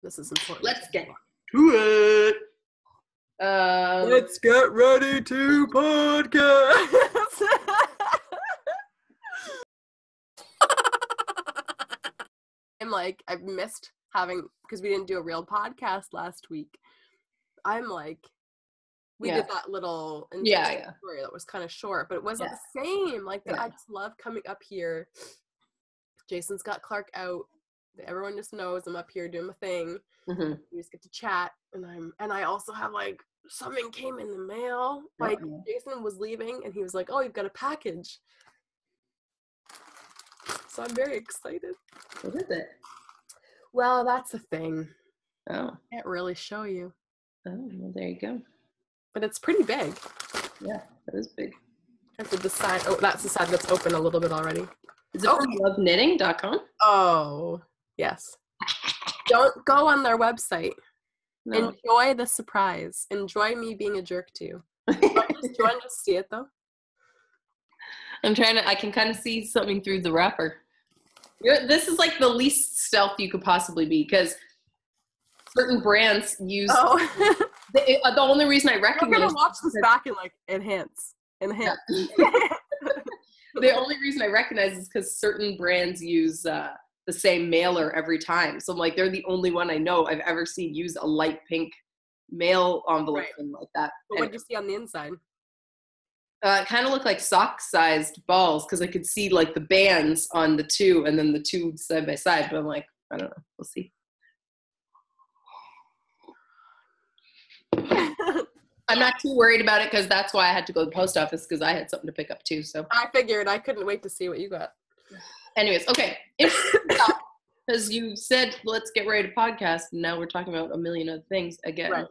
This is important. Let's get to it. Let's get ready to podcast. I'm like, I've missed having, because we didn't do a real podcast last week. I'm like, we did that little story that was kind of short, but it wasn't the same. Like, I just love coming up here. Jason's got Clark out. Everyone just knows I'm up here doing my thing. Mm-hmm. We just get to chat, and I also have like something came in the mail. Like Jason was leaving, and he was like, "Oh, you've got a package." So I'm very excited. What is it? Well, that's the thing. Oh, I can't really show you. Oh, well, there you go. But it's pretty big. Yeah, that is big. I have to decide. Oh, that's the side that's open a little bit already. Is it from loveknitting.com? Oh, yes. Don't go on their website. No. Enjoy the surprise. Enjoy me being a jerk to you. Do you want to see it, though? I can kind of see something through the wrapper. This is like the least stealth you could possibly be, because certain brands use... Oh. The only reason I recognize... I'm going to watch this back and, like, enhance. Yeah. The only reason I recognize is because certain brands use the same mailer every time. So I'm like, they're the only one I know I've ever seen use a light pink mail envelope thing like that. Well, what did you see on the inside? It kind of looked like sock-sized balls, because I could see like the bands on the two, and then the two side by side. But I'm like, I don't know. We'll see. I'm not too worried about it, because that's why I had to go to the post office, because I had something to pick up too. So I figured. I couldn't wait to see what you got. Anyways, okay. Because you said, let's get ready to podcast, and now we're talking about a million other things again. Right.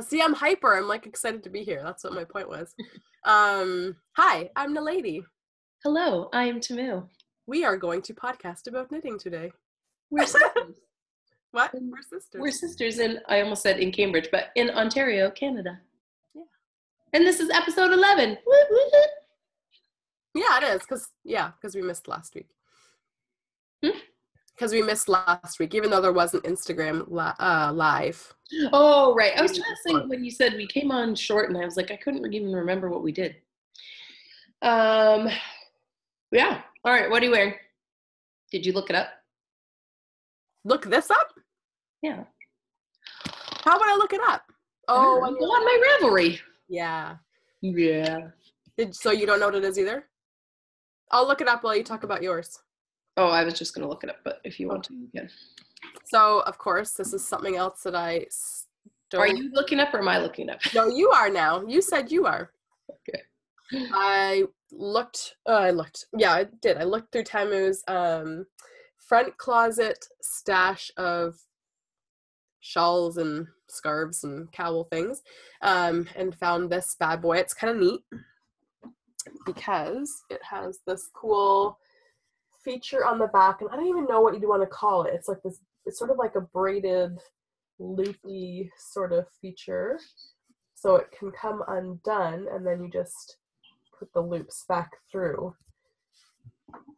See, I'm hyper. I'm like excited to be here. That's what my point was. Hi, I'm NalediS. Hello, I am Tamu. We are going to podcast about knitting today. We're sisters. What? We're sisters. We're sisters in, I almost said in Cambridge, but in Ontario, Canada. Yeah. And this is episode 11. Yeah, it is, because we missed last week. Because we missed last week, even though there wasn't Instagram live. Oh, right. I was trying to think when you said we came on short, and I was like, I couldn't even remember what we did. Yeah. All right. What are you wearing? Did you look it up? Look this up? Yeah. How would I look it up? Oh, on my Ravelry. Yeah. Yeah. So you don't know what it is either? I'll look it up while you talk about yours. Oh, I was just going to look it up, but if you want to, you can. So, of course, this is something else that I don't... Are you looking up, or am I looking up? No, you are now. You said you are. Okay. I looked. Yeah, I did. I looked through Tamu's front closet stash of shawls and scarves and cowl things, and found this bad boy. It's kind of neat because it has this cool feature on the back, and I don't even know what you want to call it. It's like this, it's sort of like a braided, loopy sort of feature. So it can come undone, and then you just put the loops back through.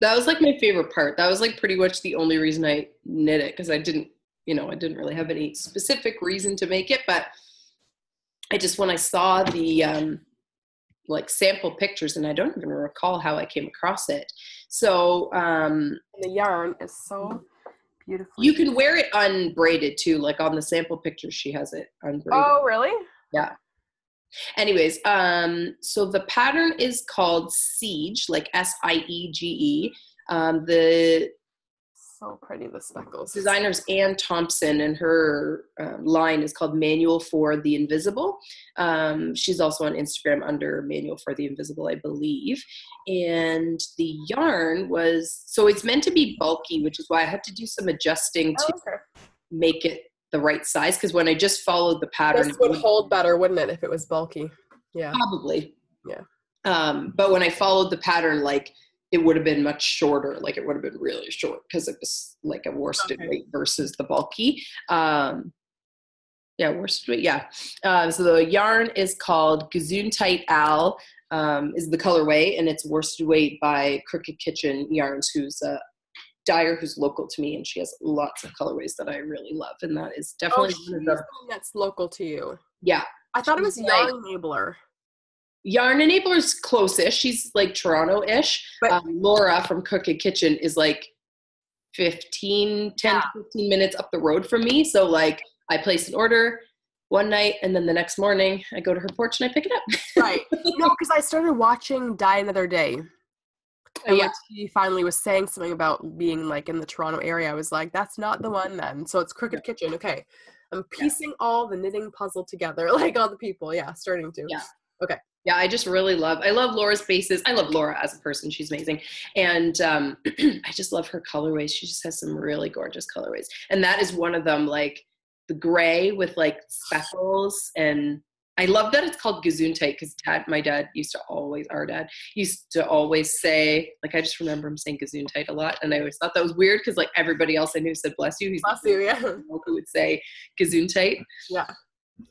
That was like my favorite part. That was like pretty much the only reason I knit it, because I didn't really have any specific reason to make it, but I just, when I saw the like sample pictures, and I don't even recall how I came across it. So the yarn is so beautiful. You can wear it unbraided too, like on the sample picture she has it unbraided. Oh, really? Yeah. Anyways, so the pattern is called Siege, like Siege. So pretty, the speckles. Designer's Anne Thompson, and her line is called Manual for the Invisible. She's also on Instagram under Manual for the Invisible, I believe. And the yarn was, so it's meant to be bulky, which is why I had to do some adjusting to make it the right size, because when I just followed the pattern, this would hold better, wouldn't it, if it was bulky? Yeah. Probably. Yeah. But when I followed the pattern, like, it would have been much shorter. Like, it would have been really short, because it was like a worsted weight versus the bulky. Worsted weight, yeah. So the yarn is called Gesundheit Al, is the colorway, and it's worsted weight by Crooked Kitchen Yarns, who's dyer who's local to me, and she has lots of colorways that I really love, and that is definitely one of them. That's local to you. Yeah. I thought it was Yarn Enabler. Yarn Enabler's close-ish. She's like Toronto-ish. But Laura from Crooked Kitchen is like 10 to 15 minutes up the road from me. So like I place an order one night, and then the next morning I go to her porch and I pick it up. Right. No, because I started watching Die Another Day. And when she finally was saying something about being like in the Toronto area, I was like, that's not the one then. So it's Crooked Kitchen. Okay. I'm piecing all the knitting puzzle together, like all the people. Yeah, starting to. Yeah. Okay. Yeah, I love Laura's bases. I love Laura as a person. She's amazing. And I just love her colorways. She just has some really gorgeous colorways. And that is one of them, like the gray with like speckles. And I love that it's called Gesundheit, because our dad used to always say, like, I just remember him saying Gesundheit a lot. And I always thought that was weird because like everybody else I knew said bless you. Bless you, yeah. Who would say Gesundheit. Yeah.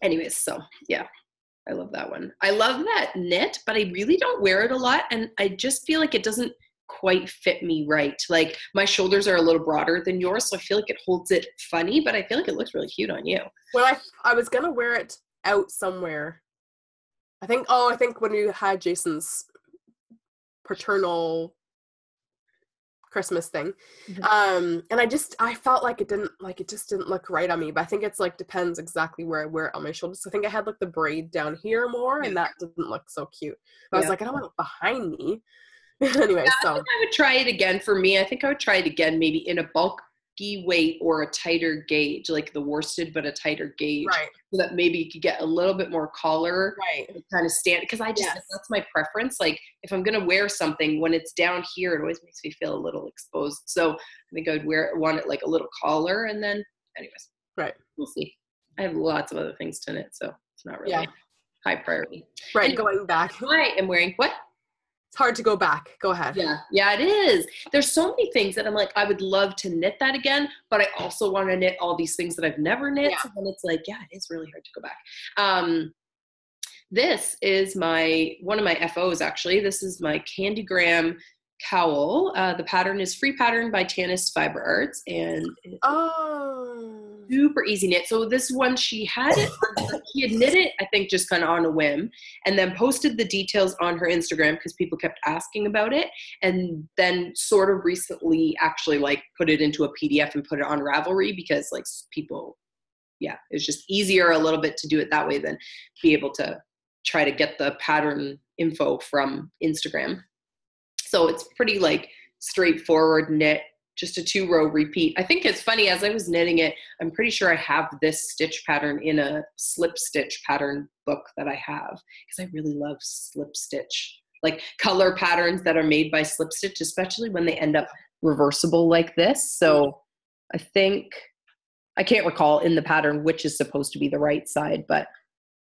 Anyways, so yeah. I love that one. I love that knit, but I really don't wear it a lot. And I just feel like it doesn't quite fit me right. Like my shoulders are a little broader than yours. So I feel like it holds it funny, but I feel like it looks really cute on you. Well, I was going to wear it out somewhere. I think when you had Jason's paternal Christmas thing. And I felt like it just didn't look right on me, but I think it's like depends exactly where I wear it on my shoulders. So I think I had like the braid down here more, and that didn't look so cute. But I was like, I don't want it behind me. Anyway, so I think I would try it again. For me, I think I would try it again, maybe in a bulky weight or a tighter gauge, like the worsted but a tighter gauge, right? So that maybe you could get a little bit more collar, right? Kind of stand, because that's my preference. Like if I'm gonna wear something, when it's down here, it always makes me feel a little exposed. So I think I would want it like a little collar, and then anyways, right? We'll see. I have lots of other things to knit, so it's not really high priority. Right. Going back, I am wearing what? It's hard to go back. Go ahead. Yeah, it is. There's so many things that I'm like, I would love to knit that again, but I also want to knit all these things that I've never knit. So then it's like, it is really hard to go back. This is one of my FOs, actually. This is my Candygram cowl. The pattern is Free Pattern by Tanis Fiber Arts, and it's super easy knit. So this one, she had knit it, I think, just kind of on a whim, and then posted the details on her Instagram because people kept asking about it, and then sort of recently actually like put it into a PDF and put it on Ravelry because like people, it's just easier a little bit to do it that way than be able to try to get the pattern info from Instagram. So it's pretty like straightforward knit, just a 2-row repeat. I think it's funny, as I was knitting it, I'm pretty sure I have this stitch pattern in a slip stitch pattern book that I have, because I really love slip stitch, like color patterns that are made by slip stitch, especially when they end up reversible like this. So I think, I can't recall in the pattern which is supposed to be the right side, but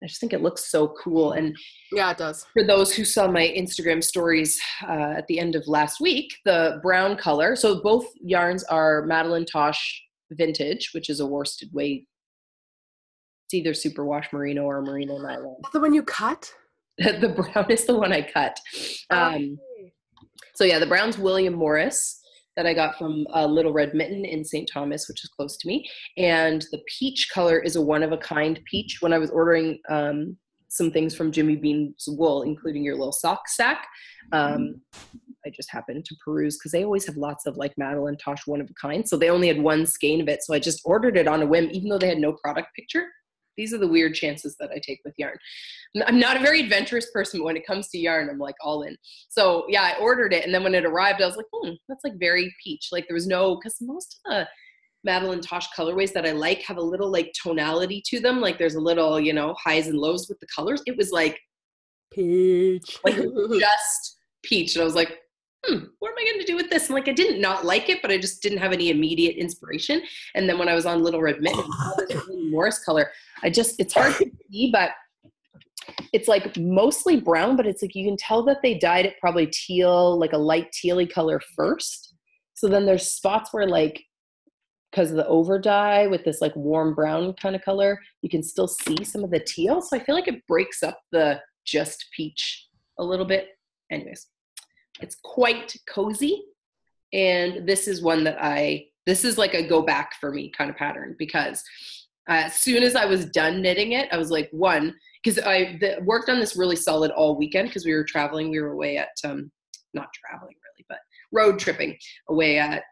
I just think it looks so cool. And yeah, it does. For those who saw my Instagram stories at the end of last week, the brown color, so both yarns are Madeline Tosh Vintage, which is a worsted weight. It's either superwash merino or merino nylon. That's the one you cut? The brown is the one I cut. So yeah, the brown's William Morris that I got from Little Red Mitten in St. Thomas, which is close to me. And the peach color is a one-of-a-kind peach. When I was ordering some things from Jimmy Bean's Wool, including your little sock stack, I just happened to peruse, because they always have lots of like Madeline Tosh one-of-a-kind. So they only had one skein of it. So I just ordered it on a whim, even though they had no product picture. These are the weird chances that I take with yarn. I'm not a very adventurous person, but when it comes to yarn, I'm like all in. So yeah, I ordered it. And then when it arrived, I was like, that's like very peach. Like there was because most of the Madeline Tosh colorways that I like have a little like tonality to them. Like there's a little, highs and lows with the colors. It was like peach, like just peach. And I was like, what am I going to do with this? And like, I didn't not like it, but I just didn't have any immediate inspiration. And then when I was on Little Red Mitten, Morris color, it's hard to see, but it's like mostly brown, but it's like, you can tell that they dyed it probably teal, like a light tealy color first. So then there's spots where like, because of the over dye with this like warm brown kind of color, you can still see some of the teal. So I feel like it breaks up the just peach a little bit. Anyways. It's quite cozy, And this is one that this is like a go back for me kind of pattern, because as soon as I was done knitting it, I was like, because I worked on this really solid all weekend because we were traveling. We were away at, not traveling really, but road tripping away at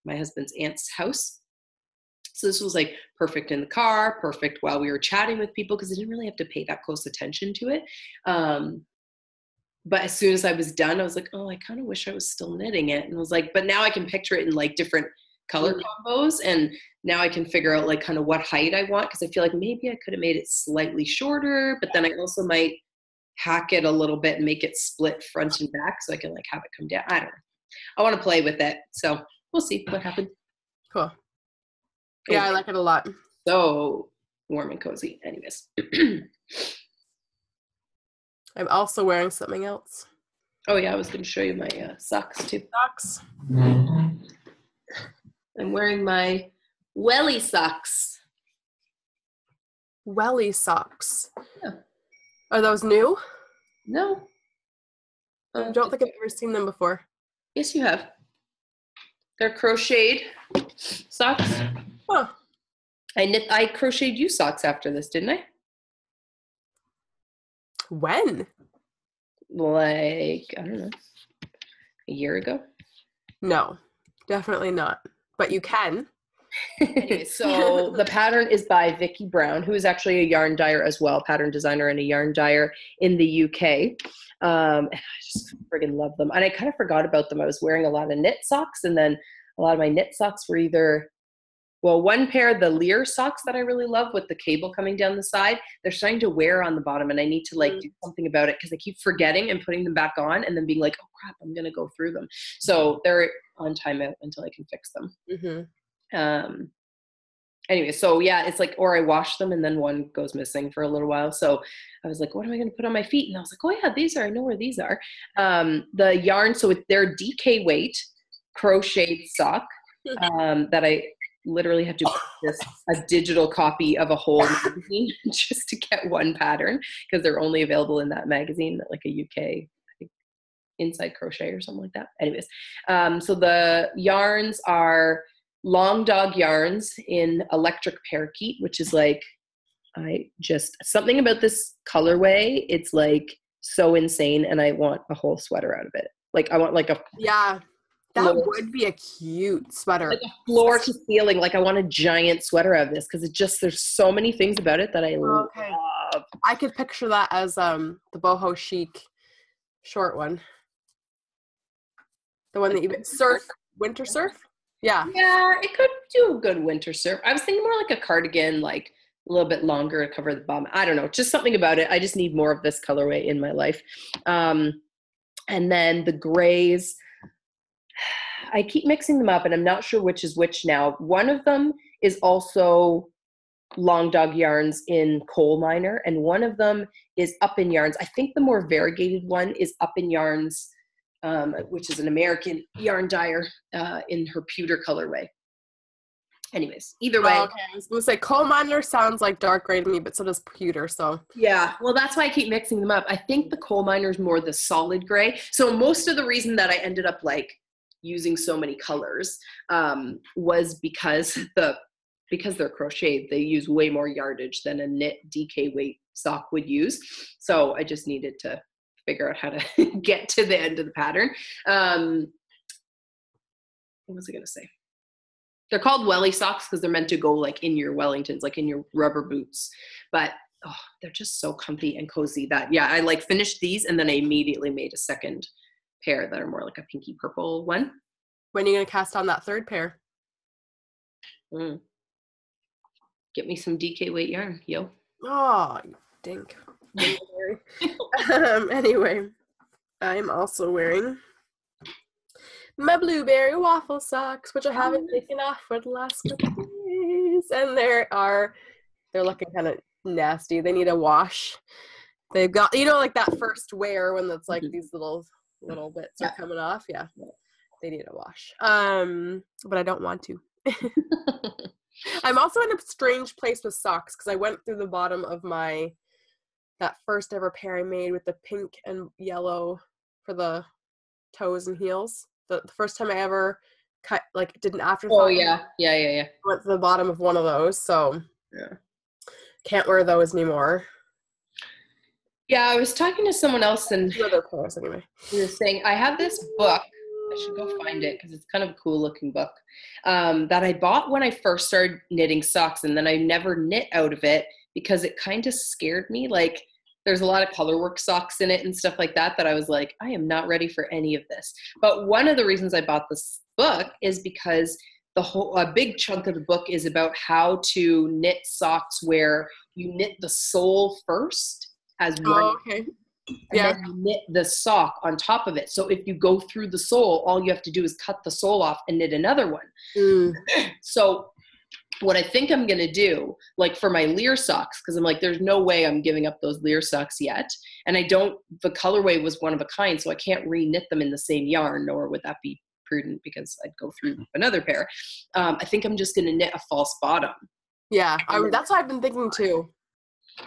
my husband's aunt's house. So this was like perfect in the car, perfect while we were chatting with people, because I didn't really have to pay that close attention to it. But as soon as I was done, I was like, oh, I kind of wish I was still knitting it. And I was like, but now I can picture it in like different color combos. And now I can figure out like kind of what height I want. Cause I feel like maybe I could have made it slightly shorter, but then I also might hack it a little bit and make it split front and back so I can like have it come down. I don't know. I want to play with it. So we'll see what happens. Cool. Yeah, I like it a lot. So warm and cozy. Anyways. I'm also wearing something else. Oh yeah, I was going to show you my socks too. Socks. I'm wearing my welly socks. Welly socks. Yeah. Are those new? No. I don't think I've ever seen them before. Yes, you have. They're crocheted socks. Huh. I crocheted you socks after this, didn't I? When? Like, I don't know, a year ago? No, definitely not. But you can. Anyway, so the pattern is by Vicki Brown, who is actually a yarn dyer as well, pattern designer and a yarn dyer in the UK. And I just friggin' love them. And I kind of forgot about them. I was wearing a lot of knit socks, and then a lot of my knit socks were either, well, one pair, the Lear socks that I really love with the cable coming down the side, they're starting to wear on the bottom, and I need to like do something about it because I keep forgetting and putting them back on and then being like, oh crap, I'm going to go through them. So they're on timeout until I can fix them. Mm-hmm. Anyway, so yeah, it's like, or I wash them and then one goes missing for a little while. So I was like, what am I going to put on my feet? And I was like, oh yeah, I know where these are. The yarn, so they're DK weight crocheted sock that I literally have to purchase a digital copy of a whole magazine just to get one pattern, because they're only available in that magazine, like a UK, I think, Inside Crochet or something like that. Anyways, so the yarns are Long Dog yarns in electric parakeet, which is like, something about this colorway, it's like so insane, and I want a whole sweater out of it. Like I want like a that would be a cute sweater. Like a floor to ceiling. Like I want a giant sweater out of this, because there's so many things about it that I love. I could picture that as the boho chic short one. The one that you winter surf? Yeah. Yeah, it could do a good winter surf. I was thinking more like a cardigan, like a little bit longer to cover the bottom. I don't know, just something about it. I just need more of this colorway in my life. And then the grays, I keep mixing them up and I'm not sure which is which now. One of them is also Long Dog yarns in Coal Miner, and one of them is Up in Yarns. I think the more variegated one is Up in Yarns, which is an American yarn dyer in her pewter colorway. Anyways, either way. Okay, I was going to say Coal Miner sounds like dark gray to me, but so does pewter. So yeah, well, that's why I keep mixing them up. I think the Coal Miner is more the solid gray. So most of the reason that I ended up like using so many colors was because they're crocheted, they use way more yardage than a knit DK weight sock would use. So I just needed to figure out how to get to the end of the pattern. What was I going to say? They're called welly socks because they're meant to go like in your Wellingtons, like in your rubber boots. But they're just so comfy and cozy that, yeah, I like finished these and then I immediately made a second pair that are more like a pinky purple one. When are you going to cast on that third pair? Get me some DK weight yarn, yo. Oh, you dink. Anyway, I'm also wearing my blueberry waffle socks, which I haven't taken off for the last couple days. And they're looking kind of nasty. They need a wash. They've got, like that first wear when it's like these little bits are coming off. Yeah, they need a wash. But I don't want to. I'm also in a strange place with socks because I went through the bottom of that first ever pair I made with the pink and yellow for the toes and heels. the first time I ever did an afterthought. Oh yeah. Went to the bottom of one of those, so yeah. Can't wear those anymore. Yeah, I was talking to someone else and other pairs anyway. We were saying I have this book. I should go find it because it's kind of a cool looking book that I bought when I first started knitting socks, and then I never knit out of it because it kind of scared me. Like there's a lot of colorwork socks in it and stuff like that I was like, I am not ready for any of this. But one of the reasons I bought this book is because a big chunk of the book is about how to knit socks where you knit the sole first as one. Oh, okay. And then you knit the sock on top of it. So if you go through the sole, all you have to do is cut the sole off and knit another one. So what I think I'm going to do, like for my Lear socks, because I'm like, there's no way I'm giving up those Lear socks yet. And the colorway was one of a kind, so I can't re-knit them in the same yarn, nor would that be prudent because I'd go through another pair. I think I'm just going to knit a false bottom. Yeah, that's what I've been thinking too.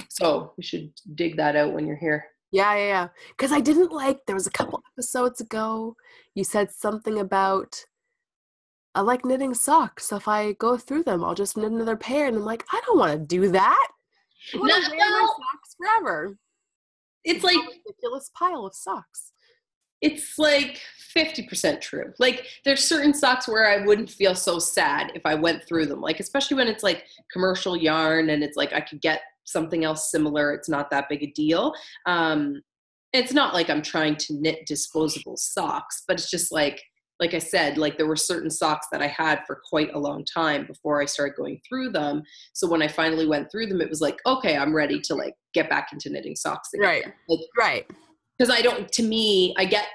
So we should dig that out when you're here. Yeah. Because I didn't there was a couple episodes ago, you said something about, I like knitting socks, so if I go through them, I'll just knit another pair. And I'm like, I don't want to do that. I want to wear my socks forever. It's like a ridiculous pile of socks. It's like 50% true. Like there's certain socks where I wouldn't feel so sad if I went through them. Like especially when it's like commercial yarn and it's like I could get something else similar. It's not that big a deal. It's not like I'm trying to knit disposable socks, but it's just like I said, like there were certain socks that I had for quite a long time before I started going through them. So when I finally went through them, it was like, okay, I'm ready to like get back into knitting socks again. Right. Right. Because I get,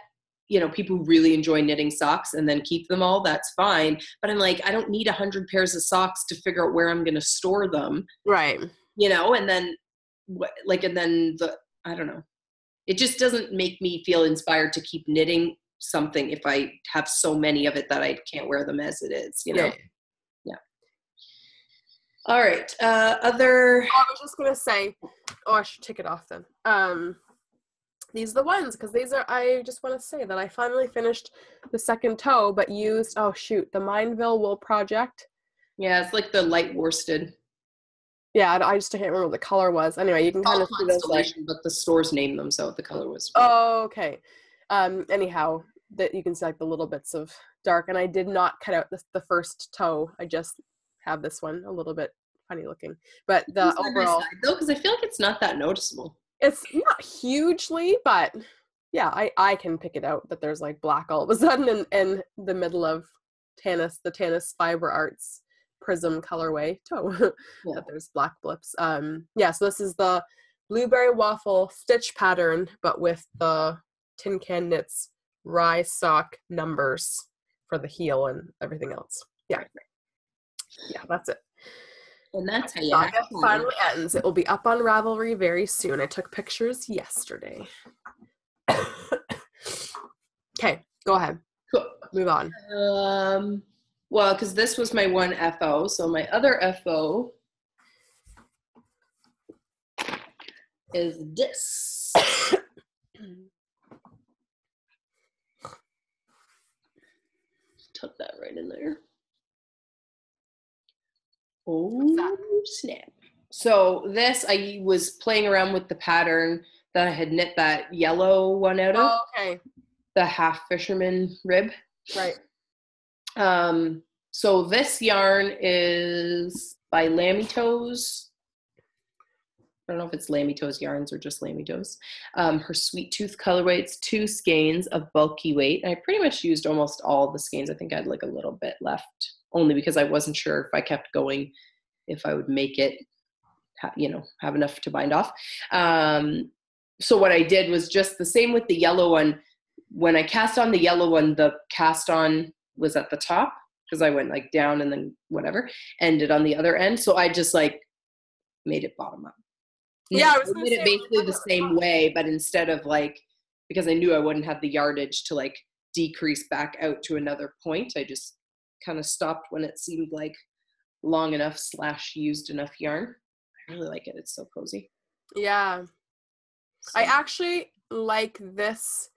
people really enjoy knitting socks and then keep them all. That's fine. But I'm like, I don't need 100 pairs of socks to figure out where I'm going to store them. Right. And then I don't know. It just doesn't make me feel inspired to keep knitting something if I have so many of it that I can't wear them as it is, Yeah. All right. I was just going to say, I should take it off then. These are the ones, because I just want to say that I finally finished the second toe, but used, the Mineville Wool Project. Yeah, it's like the light worsted. Yeah, I just can't remember what the color was. Anyway, you can kind of see those. But the stores name them, so the color was. Oh, okay. Anyhow, that you can see like the little bits of dark, and I did not cut out the first toe. I just have this one a little bit funny looking, but the overall though, because I feel like it's not that noticeable. It's not hugely, but yeah, I can pick it out that there's like black all of a sudden in the middle of the Tanis Fiber Arts Prism colorway toe. That there's black blips. So this is the Blueberry Waffle stitch pattern, but with the Tin Can Knits rye sock numbers for the heel and everything else. Yeah, that's it. And that's how it finally ends. It will be up on Ravelry very soon. I took pictures yesterday. Okay, go ahead. Cool. Move on. Well, because this was my one FO, so my other FO is this. Tuck that right in there. Oh, snap. So this, I was playing around with the pattern that I had knit that yellow one out of. Oh, okay. The half fisherman rib. Right. So this yarn is by Lammy Toes. I don't know if it's Lammy Toes Yarns or just Lammy Toes. Her Sweet Tooth colorway, it's 2 skeins of bulky weight. And I pretty much used almost all the skeins. I think I had like a little bit left, only because I wasn't sure if I kept going, if I would make it, have enough to bind off. So what I did was just the same with the yellow one. When I cast on the yellow one, the cast on was at the top because I went like down and then whatever, ended on the other end. So I just like made it bottom up. Yeah, I did it basically the same way, but instead of like, because I knew I wouldn't have the yardage to like decrease back out to another point, I just kind of stopped when it seemed like long enough / used enough yarn. I really like it. It's so cozy. Yeah. So. I actually like this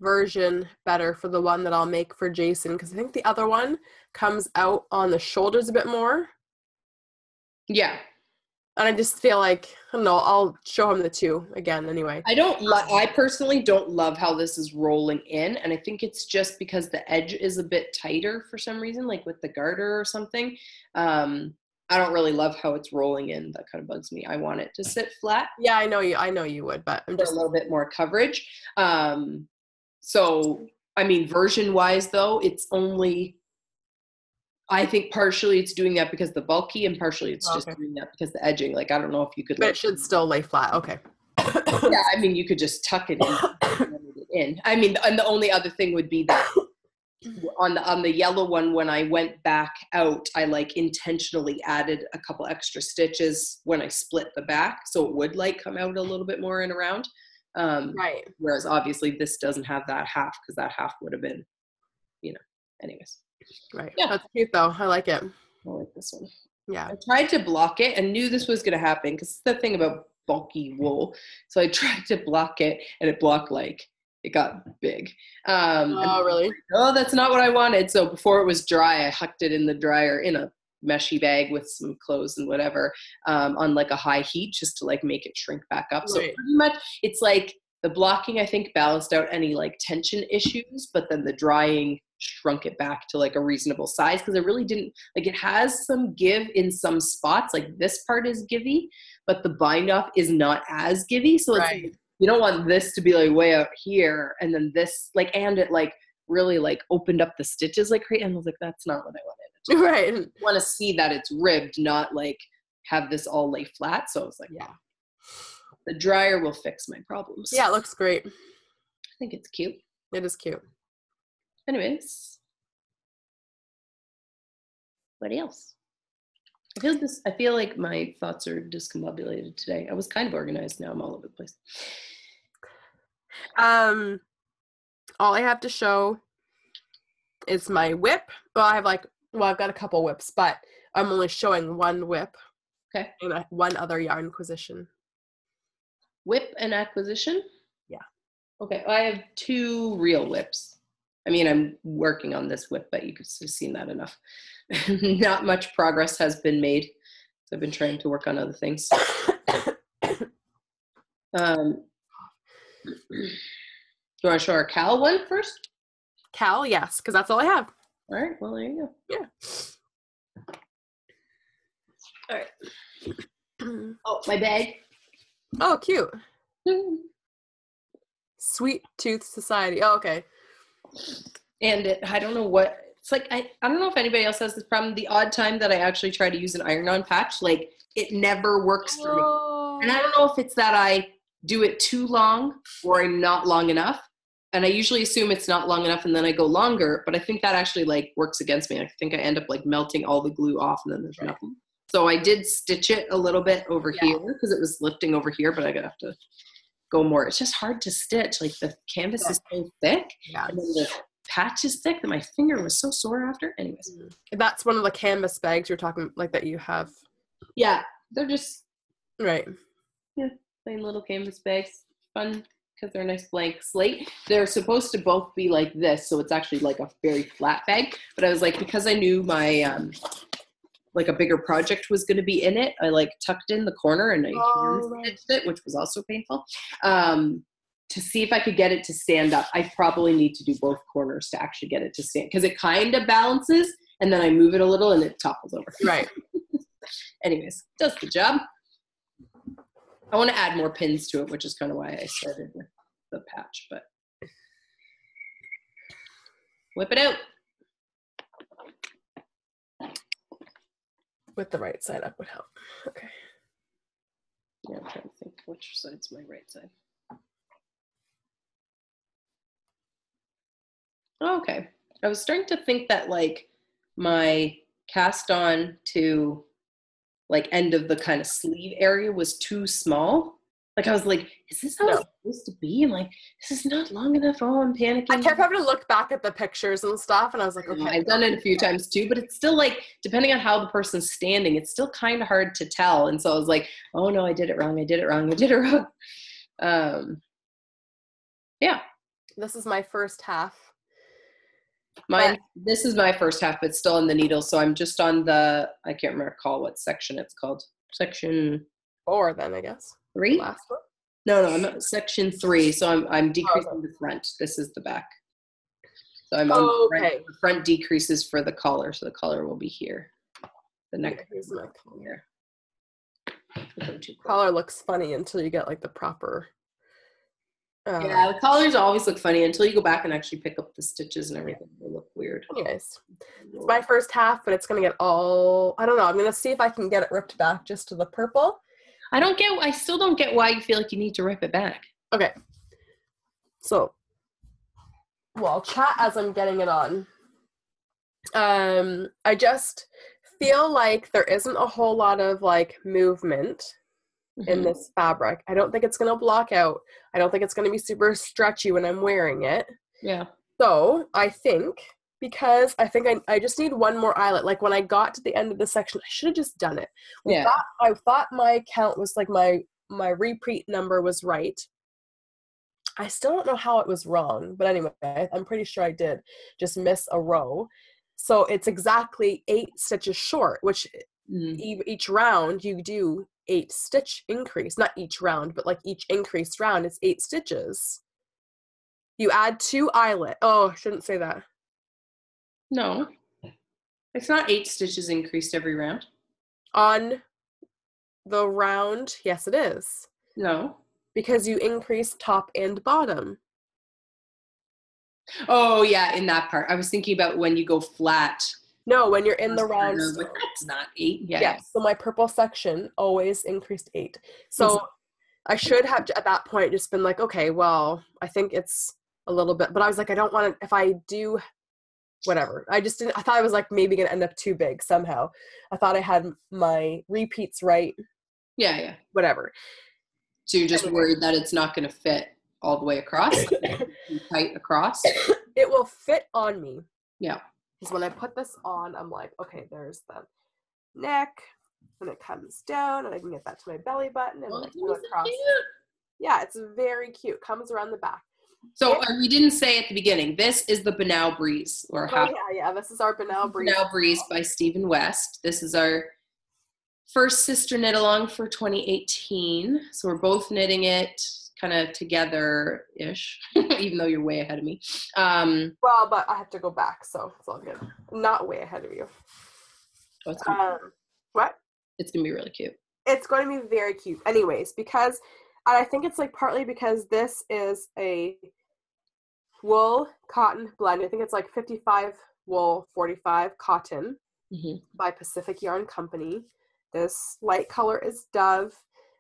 version better for the one that I'll make for Jason, because I think the other one comes out on the shoulders a bit more. Yeah. And I just feel like, I don't know, I'll show him the two again anyway. I personally don't love how this is rolling in, and I think it's just because the edge is a bit tighter for some reason, like with the garter or something. I don't really love how it's rolling in. That kind of bugs me. I want it to sit flat. Yeah, I know you would, but I'm just a little bit more coverage. So, I mean, version-wise, though, it's only, I think partially it's doing that because the bulky, and partially it's just doing that because the edging. Like, I don't know if you could. But it should still lay flat. Okay. Yeah, I mean, you could just tuck it in. I mean, and the only other thing would be that on the yellow one, when I went back out, I like intentionally added a couple extra stitches when I split the back, so it would like come out a little bit more and around. Right. Whereas obviously this doesn't have that half, because that half would have been, anyways. Right. Yeah. That's cute though. I like it. I like this one. Yeah. I tried to block it and knew this was going to happen, because it's the thing about bulky wool. So I tried to block it, and it blocked, like, it got big. Oh, really? Oh, that's not what I wanted. So before it was dry, I hucked it in the dryer in a meshy bag with some clothes and whatever, on like a high heat, just to like make it shrink back up. Right. So pretty much it's like the blocking, I think, balanced out any like tension issues, but then the drying shrunk it back to like a reasonable size, because it really didn't, like, it has some give in some spots, like this part is givey, but the bind off is not as givey. So it's like, you don't want this to be like way out here, and then this, like, and it like really like opened up the stitches like crazy, and I was like, that's not what I wanted it to. Right. I want to see that it's ribbed, not like have this all lay flat. So I was like, yeah, the dryer will fix my problems. Yeah, it looks great. I think it's cute. It is cute. Anyways, what else? I feel like my thoughts are discombobulated today. I was kind of organized. Now I'm all over the place. All I have to show is my whip. Well, I've got a couple whips, but I'm only showing one whip. Okay. And one other yarn acquisition. Whip and acquisition? Yeah. Okay. I have two real whips. I mean, I'm working on this whip, but you could have seen that enough. Not much progress has been made. So I've been trying to work on other things. Do you want to show our Cal one first? Cal, yes, because that's all I have. All right. Well, there you go. Yeah. All right. Oh, my bag. Oh, cute. Sweet Tooth Society. Oh, okay. And I don't know what, it's like, I don't know if anybody else has this problem. The odd time that I actually try to use an iron-on patch, like, it never works for me. And I don't know if it's that I do it too long or I'm not long enough. And I usually assume it's not long enough, and then I go longer, but I think that actually like works against me. I think I end up like melting all the glue off, and then there's nothing. So I did stitch it a little bit over here because it was lifting over here, but I gotta have to go more. It's just hard to stitch. Like, the canvas is so thick, and then the patch is thick that my finger was so sore after. Anyways. That's one of the canvas bags you're talking, like, that you have. Yeah, they're just right. Yeah, plain little canvas bags. Fun because they're a nice blank slate. They're supposed to both be like this, so it's actually like a very flat bag. But I was like, because I knew my like a bigger project was going to be in it, I like tucked in the corner and I stitched it, which was also painful. To see if I could get it to stand up. I probably need to do both corners to actually get it to stand, because it kind of balances, and then I move it a little and it topples over. Right. Anyways, does the job. I want to add more pins to it, which is kind of why I started with the patch, but whip it out. With the right side up would help. Okay. Yeah, I'm trying to think which side's my right side. Okay. I was starting to think that like my cast on to like end of the kind of sleeve area was too small. Like, I was like, is this how it's supposed to be? I'm like, this is not long enough. Oh, I'm panicking. I kept having to look back at the pictures and stuff, and I was like, okay. I've done it a few times too, but it's still like, depending on how the person's standing, it's still kind of hard to tell. And so I was like, oh no, I did it wrong. I did it wrong. I did it wrong. Yeah. This is my first half. This is my first half, but still in the needle. So I'm just on I can't recall what section it's called. Section 4 then, I guess. 3? Last one? No, I'm at section 3. So I'm decreasing the front. This is the back. So I'm on the front. The front decreases for the collar. So the collar will be here. The neck. Here's my collar. Collar looks funny until you get like the proper. Yeah, the collars always look funny until you go back and actually pick up the stitches and everything. They look weird. Anyways, it's my first half, but it's going to get all, I don't know. I'm going to see if I can get it ripped back just to the purple. I still don't get why you feel like you need to rip it back. Okay. So, well, I'll chat as I'm getting it on. I just feel like there isn't a whole lot of like movement in this fabric. I don't think it's going to block out. I don't think it's going to be super stretchy when I'm wearing it. Yeah. So I think, because I think I just need one more eyelet. Like when I got to the end of the section, I should have just done it. I thought my count was like my repeat number was right. I still don't know how it was wrong, but anyway, I'm pretty sure I did just miss a row. So it's exactly 8 stitches short, which each round you do 8 stitch increase, not each round, but like each increased round is 8 stitches. You add 2 eyelet. Oh, I shouldn't say that. No, it's not 8 stitches increased every round. On the round, yes, it is. No, because you increase top and bottom. Oh yeah, in that part. I was thinking about when you go flat. No, when you're in the round. But that's not 8. Yeah. So my purple section always increased 8. So I should have at that point just been like, okay, well, I think it's a little bit, but I was like, I don't want to, if I do whatever. I thought I was like maybe going to end up too big somehow. I thought I had my repeats right. Yeah. Whatever. So you're just worried that it's not going to fit all the way across? Tight across? It will fit on me. Yeah. Because when I put this on, I'm like, okay, there's the neck, and it comes down, and I can get that to my belly button, and like come across. Yeah, it's very cute. Comes around the back. So we didn't say at the beginning, this is the Banal Breeze. Yeah, this is our Banal Breeze. Banal Breeze by Stephen West. This is our first sister knit along for 2018. So we're both knitting it kind of together-ish, even though you're way ahead of me. Well, but I have to go back, so it's all good. I'm not way ahead of you. Oh, what? It's going to be really cute. It's going to be very cute. Anyways, because I think it's like partly because this is a wool cotton blend. I think it's like 55 wool, 45 cotton by Pacific Yarn Company. This light color is Dove.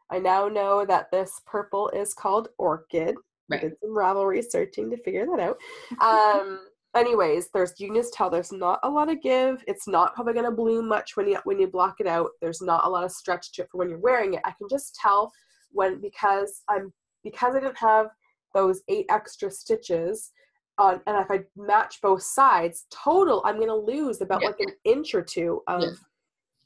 I now know that this purple is called Orchid. Right. I did some Ravelry searching to figure that out. Anyways, you can just tell there's not a lot of give. It's not probably going to bloom much when you block it out. There's not a lot of stretch to it for when you're wearing it. I can just tell because I didn't have those 8 extra stitches on, and if I match both sides, total I'm going to lose about like an inch or 2 of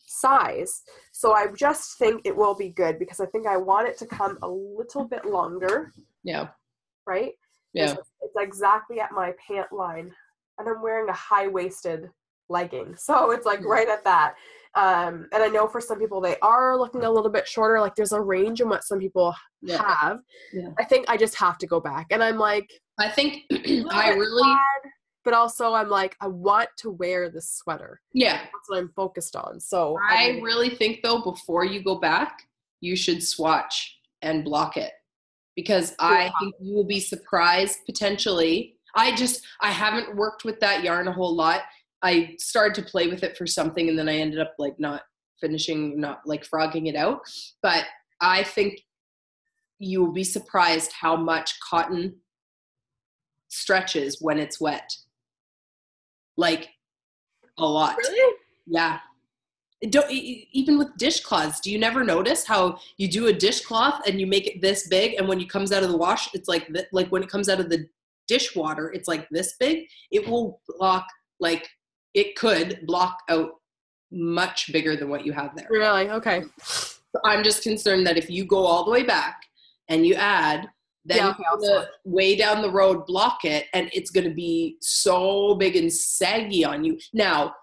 size. So I just think it will be good because I think I want it to come a little bit longer. Yeah. Right? Yeah. It's exactly at my pant line, and I'm wearing a high-waisted legging. So it's like right at that. And I know for some people they are looking a little bit shorter. Like there's a range in what some people have. Yeah. I think I just have to go back. And I'm like, I think I really sad, but also I'm like, I want to wear this sweater. Yeah. That's what I'm focused on. So I really think though, before you go back, you should swatch and block it. Because I think you will be surprised potentially. I haven't worked with that yarn a whole lot. I started to play with it for something and then I ended up like not frogging it out. But I think you will be surprised how much cotton stretches when it's wet. Like a lot. Really? Yeah. Even with dishcloths, do you never notice how you do a dishcloth and you make it this big, and when it comes out of the wash, it's like when it comes out of the dishwater, it's like this big? It will block, like it could block out much bigger than what you have there. Really? Okay. So I'm just concerned that if you go all the way back and you add Then you're gonna way down the road block it, and it's gonna be so big and saggy on you. Now,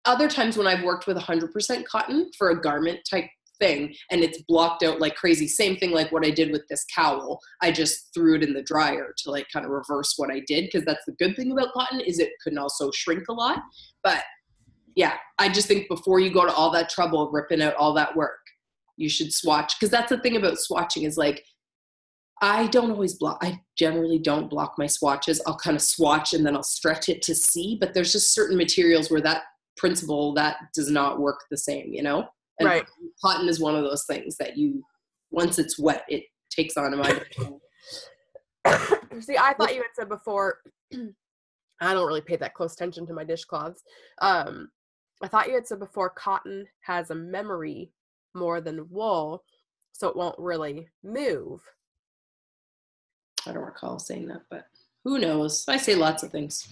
other times when I've worked with 100% cotton for a garment type thing and it's blocked out like crazy, same thing like what I did with this cowl, I just threw it in the dryer to like kind of reverse what I did, because that's the good thing about cotton is it can also shrink a lot. But yeah, I just think before you go to all that trouble of ripping out all that work, you should swatch, because that's the thing about swatching is like, I don't always block. I generally don't block my swatches. I'll kind of swatch and then I'll stretch it to see, but there's just certain materials where that principle that does not work the same, you know? And right. Cotton is one of those things that once it's wet, it takes on a mind. See, I thought you had said before, I don't really pay that close attention to my dishcloths. I thought you had said before cotton has a memory more than wool, so it won't really move. I don't recall saying that, but who knows? I say lots of things.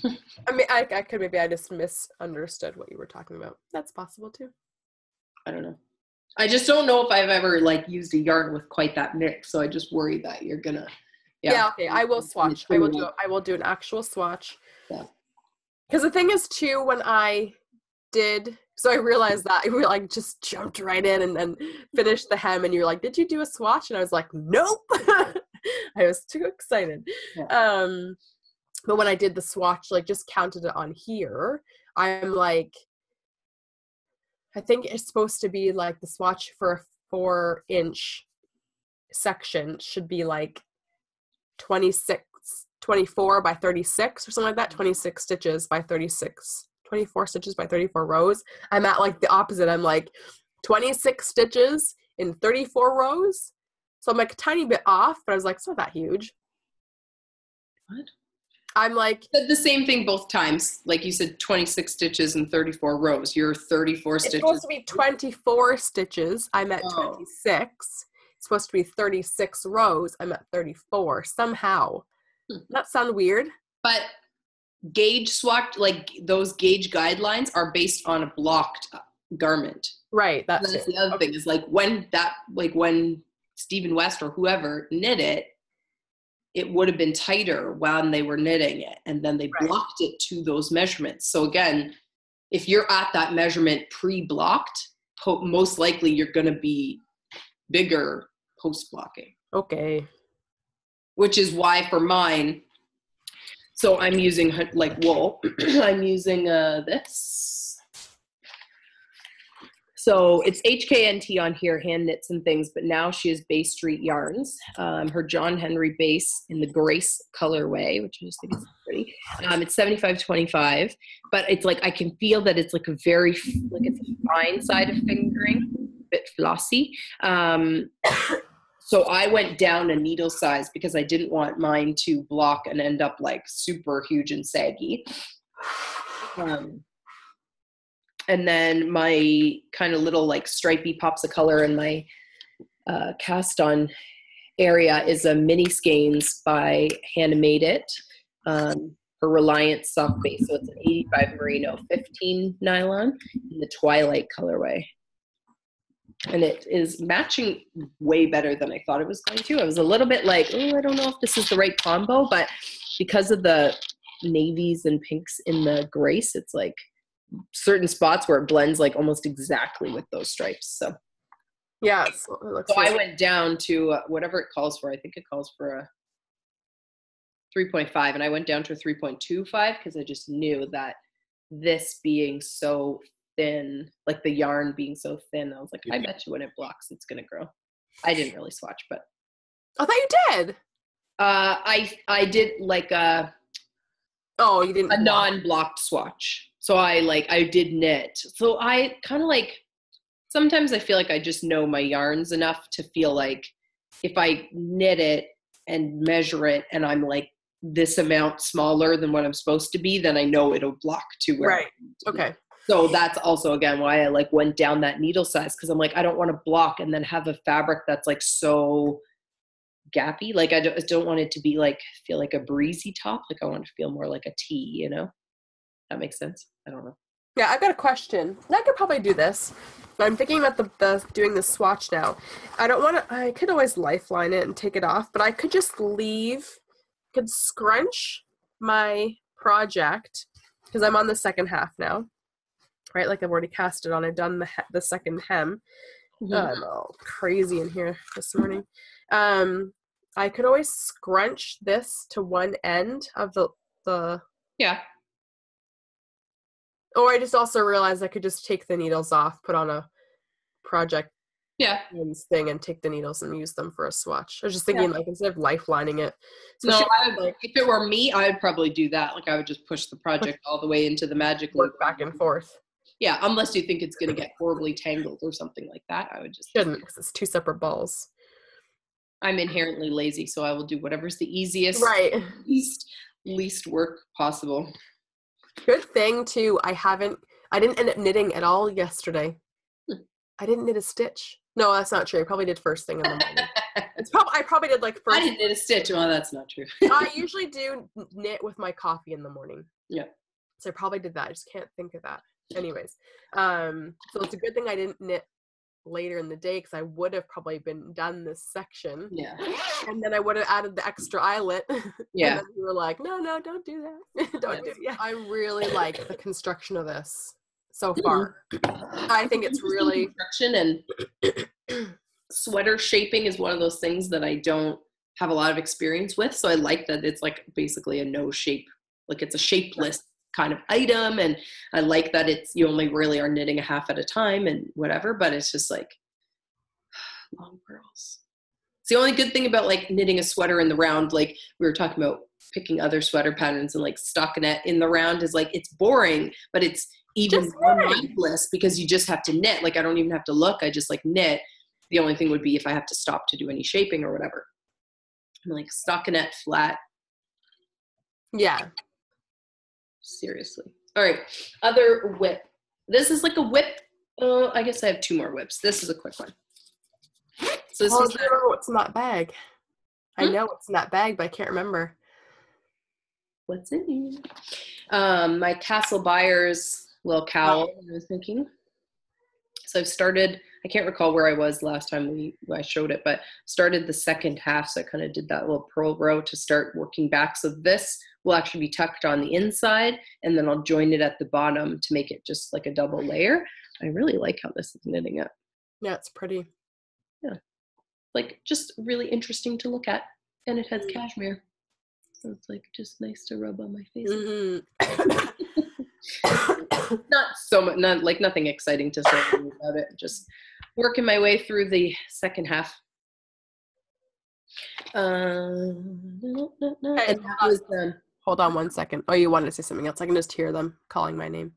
I mean, I just misunderstood what you were talking about. That's possible too. I don't know. I just don't know if I've ever like used a yarn with quite that mix, so I just worry that you're gonna. Yeah. Okay. I will swatch. I will do an actual swatch. Yeah. Because the thing is too, when I did, so I realized that we like just jumped right in and then finished the hem, and you're like, "Did you do a swatch?" And I was like, "Nope." I was too excited. Yeah. But when I did the swatch, like just counted it on here, I'm like, I think it's supposed to be like the swatch for a 4-inch section should be like 24 by 36 or something like that, 26 stitches by 36, 24 stitches by 34 rows. I'm at like the opposite. I'm like 26 stitches in 34 rows. So I'm like a tiny bit off, but I was like, it's not that huge. What? I'm like, said the same thing both times. Like you said, 26 stitches and 34 rows. You're 34 stitches. It's supposed to be 24 stitches. I'm at 26. It's supposed to be 36 rows. I'm at 34 somehow. That sound weird? But gauge swatch, like those gauge guidelines are based on a blocked garment. Right. That's the other thing is like when Stephen West or whoever knit it, it would have been tighter when they were knitting it, and then they blocked it to those measurements. So again, if you're at that measurement pre-blocked, most likely you're going to be bigger post-blocking. Okay. Which is why for mine, so I'm using like wool. I'm using this. So it's HKNT on here, hand knits and things, but now she has Bay Street yarns. Her John Henry base in the Grace colorway, which I just think is pretty. It's 75-25, but it's like I can feel that it's like a very like it's a fine side of fingering, a bit flossy. So I went down a needle size because I didn't want mine to block and end up like super huge and saggy. And then my kind of little like stripy pops of color in my cast on area is a mini skeins by Hannah Made It. Her Reliant soft base. So it's an 85 merino 15 nylon in the Twilight colorway. And it is matching way better than I thought it was going to. I was a little bit like, oh, I don't know if this is the right combo, but because of the navies and pinks in the Grace, it's like certain spots where it blends like almost exactly with those stripes. So yeah, so I went down to whatever it calls for. I think it calls for a 3.5, and I went down to a 3.25 because I just knew that this being so thin, like the yarn being so thin, I was like, I bet you when it blocks, it's gonna grow. I didn't really swatch, but I thought you did. I did like a you didn't a non-blocked swatch. So I did knit. So I kind of like, sometimes I feel like I just know my yarns enough to feel like if I knit it and measure it and I'm like this amount smaller than what I'm supposed to be, then I know it'll block to where. Right. Okay. So that's also, again, why I like went down that needle size, because I'm like, I don't want to block and then have a fabric that's like so gappy. Like I don't want it to be like, feel like a breezy top. Like I want to feel more like a tee, you know? That makes sense. I don't know. Yeah, I've got a question. I could probably do this. I'm thinking about the doing the swatch now. I don't want to. I could always lifeline it and take it off, but I could just could scrunch my project because I'm on the second half now, right? Like I've already cast it on. I've done the second hem. Mm-hmm. I'm all crazy in here this morning. I could always scrunch this to one end of the yeah. Or I just also realized I could just take the needles off, put on a project thing, and take the needles and use them for a swatch. I was just thinking, like, instead of lifelining it. No, if it were me, I would probably do that. Like, I would just push the project all the way into the magic loop. Back and forth. Yeah, unless you think it's going to get horribly tangled or something like that. I would just... Shouldn't, because it's two separate balls. I'm inherently lazy, so I will do whatever's the easiest, right? least work possible. Good thing too. I didn't end up knitting at all yesterday. I didn't knit a stitch. No, that's not true. I probably did first thing in the morning. I probably did like first. I didn't knit a stitch. Well, that's not true. I usually do knit with my coffee in the morning. Yeah. So I probably did that. I just can't think of that. Anyways, so it's a good thing I didn't knit later in the day because I would have probably been done this section. Yeah. And then I would have added the extra eyelet. Yeah. And then you were like, no, don't do that. Don't do it. Yeah. I really like the construction of this so far. I think it's really construction and sweater shaping is one of those things that I don't have a lot of experience with. So I like that it's like basically a no shape, like it's a shapeless kind of item, and I like that you only really are knitting a half at a time and whatever, but it's just like long purls. It's the only good thing about like knitting a sweater in the round, like we were talking about picking other sweater patterns and like stockinette in the round, is like it's boring, but it's even more mindless because you just have to knit. Like I don't even have to look, I just like knit. The only thing would be if I have to stop to do any shaping or whatever. I'm like stockinette flat. Yeah. Seriously. All right. Other whip. This is like a whip. I guess I have two more whips. This is a quick one. So this is what's in that bag. I know what's in that bag, but I can't remember. What's in it? My Castle Byers little cowl, I was thinking. So I've started, I can't recall where I was last time I showed it, but started the second half. So I kind of did that little purl row to start working back. So this will actually be tucked on the inside, and then I'll join it at the bottom to make it just like a double layer. I really like how this is knitting up. Yeah, it's pretty. Yeah. Like just really interesting to look at. And it has cashmere. So it's like just nice to rub on my face. Mm-hmm. Not so much, like nothing exciting to say about it. Just working my way through the second half. Hold on 1 second. Oh, you wanted to say something else? I can just hear them calling my name.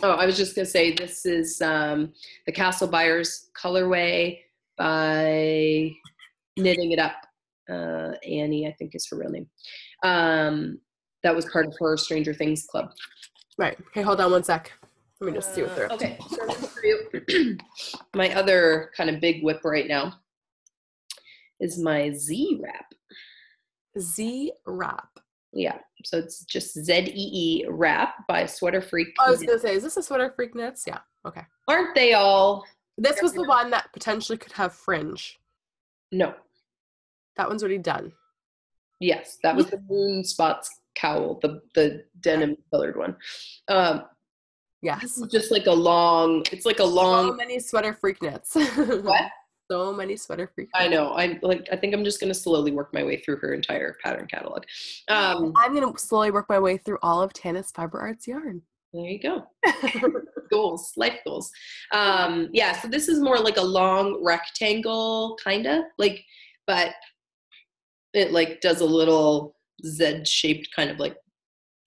Oh, I was just gonna say this is the Castle Byers colorway by Knitting It Up. Annie, I think is her real name. That was part of her Stranger Things club. Right. Okay, hold on 1 sec. Let me just see what they're up to. Okay. So for you, my other kind of big whip right now is my Z wrap. Z wrap. Yeah. So it's just ZEE wrap by Sweater Freak. I was gonna say, is this a Sweater Freak knits? Yeah. Okay. Aren't they all? This was the one that potentially could have fringe. No. That one's already done. Yes, that was the Moon Spots cowl, the denim colored one. Yes. Just like a long, it's like a long. So many Sweater Freak knits. What? So many Sweater Freak knits. I know. I think I'm just going to slowly work my way through her entire pattern catalog. I'm going to slowly work my way through all of Tana's Fiber Arts yarn. There you go. Goals, life goals. Yeah, so this is more like a long rectangle, kind of like, but it like does a little Z-shaped kind of like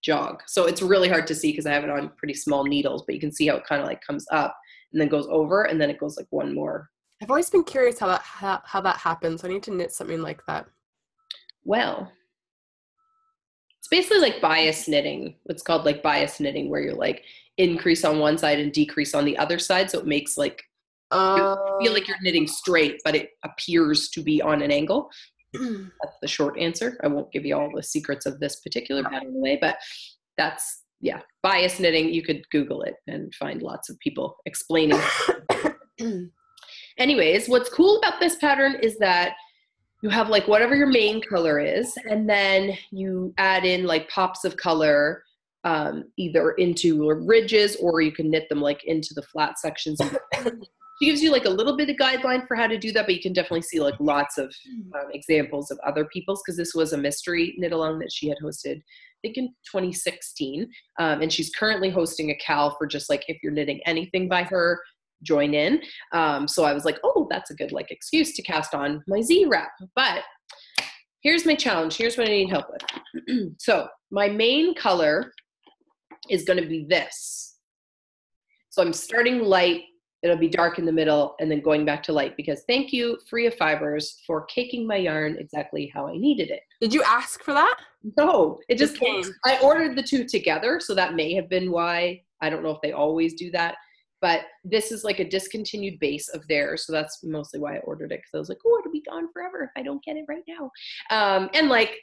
jog. So it's really hard to see because I have it on pretty small needles, but you can see how it kind of like comes up and then goes over and then it goes like one more. I've always been curious how that happens. I need to knit something like that. Well, it's basically like bias knitting. It's called like bias knitting, where you're like increase on one side and decrease on the other side. So it makes like, you feel like you're knitting straight, but it appears to be on an angle. That's the short answer. I won't give you all the secrets of this particular pattern away, but that's yeah, bias knitting, you could Google it and find lots of people explaining. Anyways, what's cool about this pattern is that you have like whatever your main color is, and then you add in like pops of color, either into ridges, or you can knit them like into the flat sections. She gives you like a little bit of guideline for how to do that, but you can definitely see like lots of examples of other people's, because this was a mystery knit along that she had hosted, I think in 2016. And she's currently hosting a Cal for just like, if you're knitting anything by her, join in. So I was like, oh, that's a good like excuse to cast on my Z wrap. But here's my challenge. Here's what I need help with. So my main color is going to be this. So I'm starting light. It'll be dark in the middle and then going back to light, because thank you, Free of Fibers, for caking my yarn exactly how I needed it. Did you ask for that? No, it just came. I ordered the two together, so that may have been why. I don't know if they always do that, but this is like a discontinued base of theirs, so that's mostly why I ordered it, because I was like, oh, it'll be gone forever if I don't get it right now. And like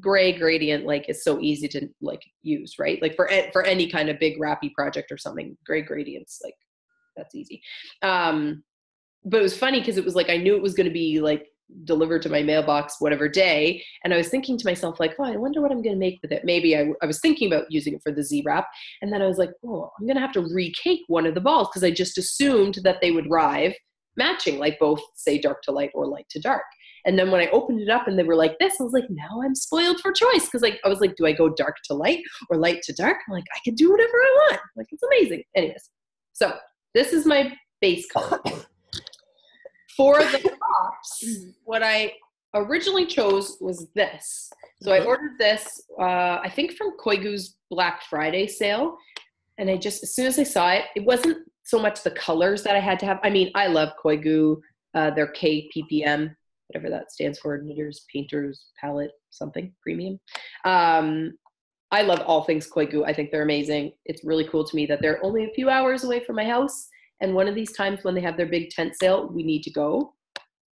gray gradient, like, is so easy to like use, right? Like for any kind of big wrappy project or something, gray gradients, like, that's easy. But it was funny because it was like, I knew it was going to be like delivered to my mailbox whatever day. And I was thinking to myself like, oh, I wonder what I'm going to make with it. Maybe I was thinking about using it for the Z wrap. And then I was like, oh, I'm going to have to recake one of the balls, because I just assumed that they would arrive matching, like both say dark to light or light to dark. And then when I opened it up and they were like this, I was like, now I'm spoiled for choice. Because like, I was like, do I go dark to light or light to dark? I'm like, I can do whatever I want. Like, it's amazing. Anyways, so this is my base color. For the tops, what I originally chose was this. So I ordered this, I think from Koigu's Black Friday sale. And I just, as soon as I saw it, it wasn't so much the colors that I had to have. I mean, I love Koigu, their KPPM, whatever that stands for, Knitters, Painters, Palette, something, Premium. I love all things Koigu. I think they're amazing. It's really cool to me that they're only a few hours away from my house. And one of these times when they have their big tent sale, we need to go.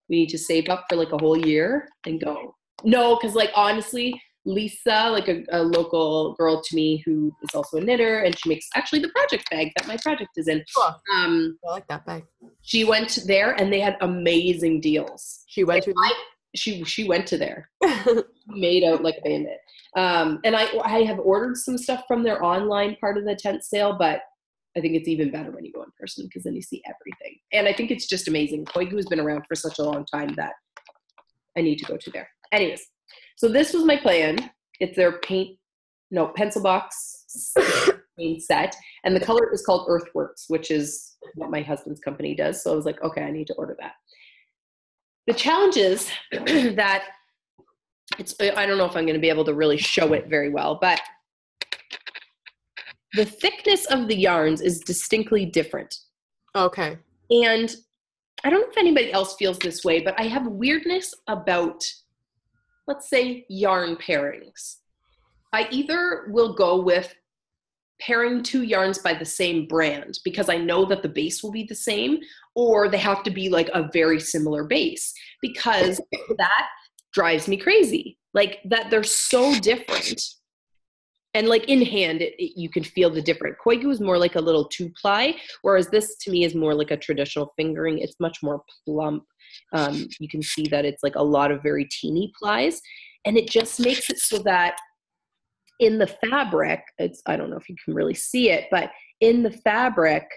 We need to save up for like a whole year and go. No, because like honestly, Lisa, like a local girl to me who is also a knitter, and she makes actually the project bag that my project is in. Cool. I like that bag. She went there and they had amazing deals. She went to she went to there. Made out like a bandit. And I have ordered some stuff from their online part of the tent sale, but I think it's even better when you go in person, because then you see everything. And I think it's just amazing. Koigu has been around for such a long time that I need to go to there. Anyways, so this was my plan. It's their pencil box paint set. And the color is called Earthworks, which is what my husband's company does. So I was like, okay, I need to order that. The challenge is that I don't know if I'm going to be able to really show it very well, but the thickness of the yarns is distinctly different. Okay. And I don't know if anybody else feels this way, but I have weirdness about, let's say, yarn pairings. I either will go with pairing two yarns by the same brand because I know that the base will be the same, or they have to be like a very similar base, because that drives me crazy. Like that they're so different. And like in hand, you can feel the difference. Koigu is more like a little 2-ply, whereas this to me is more like a traditional fingering. It's much more plump. You can see that it's like a lot of very teeny plies. And it just makes it so that in the fabric, I don't know if you can really see it, but in the fabric,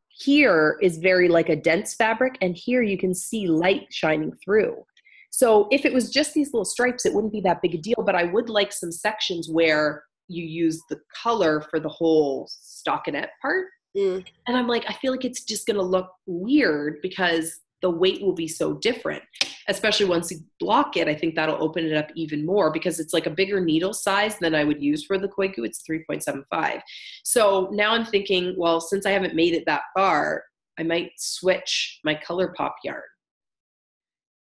here is very like a dense fabric, and here you can see light shining through. So if it was just these little stripes, it wouldn't be that big a deal, but I would like some sections where you use the color for the whole stockinette part. And I'm like, I feel like it's just going to look weird because the weight will be so different, especially once you block it. I think that'll open it up even more because it's like a bigger needle size than I would use for the Koigu. It's 3.75. So now I'm thinking, well, since I haven't made it that far, I might switch my color pop yarn.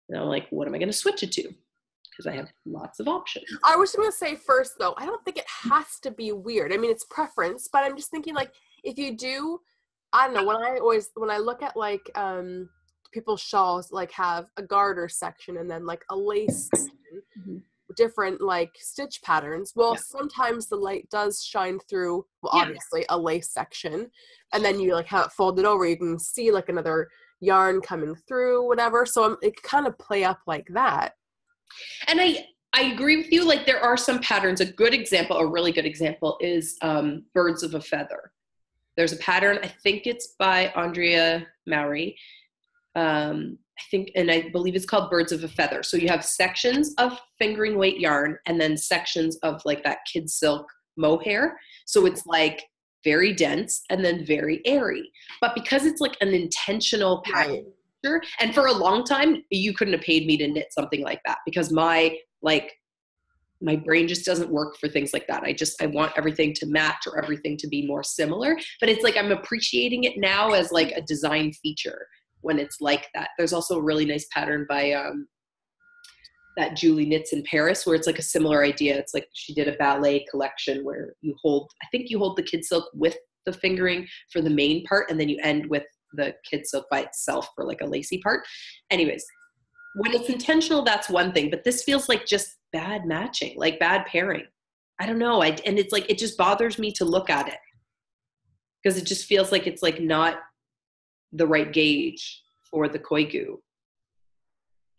And I'm like, what am I going to switch it to? Because I have lots of options. I was going to say first, though, I don't think it has to be weird. I mean, it's preference, but I'm just thinking, like, if you do, I don't know, when I look at, like, people's shawls, like, have a garter section and then, like, a lace section, different like stitch patterns. Well, sometimes the light does shine through, well, obviously a lace section, and then you like have it folded over. You can see like another yarn coming through, whatever. So it kind of play up like that. And I agree with you. Like there are some patterns. A really good example is Birds of a Feather. There's a pattern, I think it's by Andrea Mowry. I believe it's called Birds of a Feather. So you have sections of fingering weight yarn and then sections of like that kid silk mohair. So it's like very dense and then very airy. But because it's like an intentional pattern, and for a long time, you couldn't have paid me to knit something like that because my brain just doesn't work for things like that. I want everything to match or everything to be more similar. But it's like I'm appreciating it now as like a design feature when it's like that. There's also a really nice pattern by that Julie knits in Paris where it's like a similar idea. It's like she did a ballet collection where you hold the kid silk with the fingering for the main part and then you end with the kid silk by itself for like a lacy part. Anyways, when it's intentional, that's one thing, but this feels like just bad matching, like bad pairing. I don't know. And it's like, it just bothers me to look at it because it just feels like it's like not the right gauge for the koigu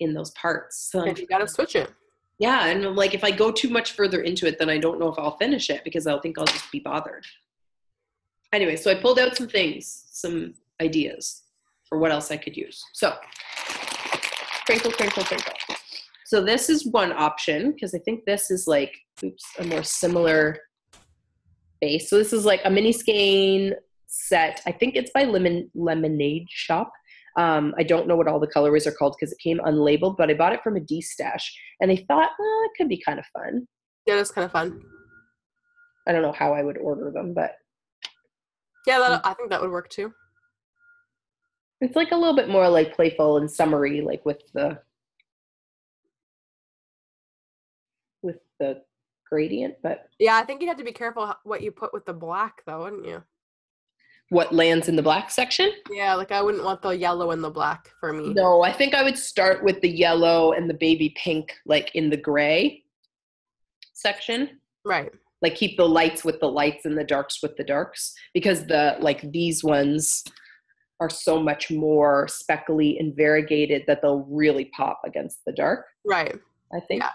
in those parts. So you got to switch it. Yeah. And like, if I go too much further into it, then I don't know if I'll finish it because I'll think I'll just be bothered. Anyway, so I pulled out some ideas for what else I could use. So crinkle, crinkle, crinkle. So this is one option because I think this is like, a more similar base. So this is like a mini skein set. I think it's by Lemonade Shop. I don't know what all the colorways are called because it came unlabeled, but I bought it from a D-stash and I thought, it could be kind of fun. Yeah, that's kind of fun. I don't know how I would order them, but yeah, I think that would work too. It's like a little bit more like playful and summery, like with the gradient, but yeah, I think you have to be careful what you put with the black though, wouldn't you? What lands in the black section? Yeah, like I wouldn't want the yellow and the black for me. No, I think I would start with the yellow and the baby pink, like in the gray section. Right. Like keep the lights with the lights and the darks with the darks, because these ones are so much more speckly and variegated that they'll really pop against the dark. Right. I think. Yeah.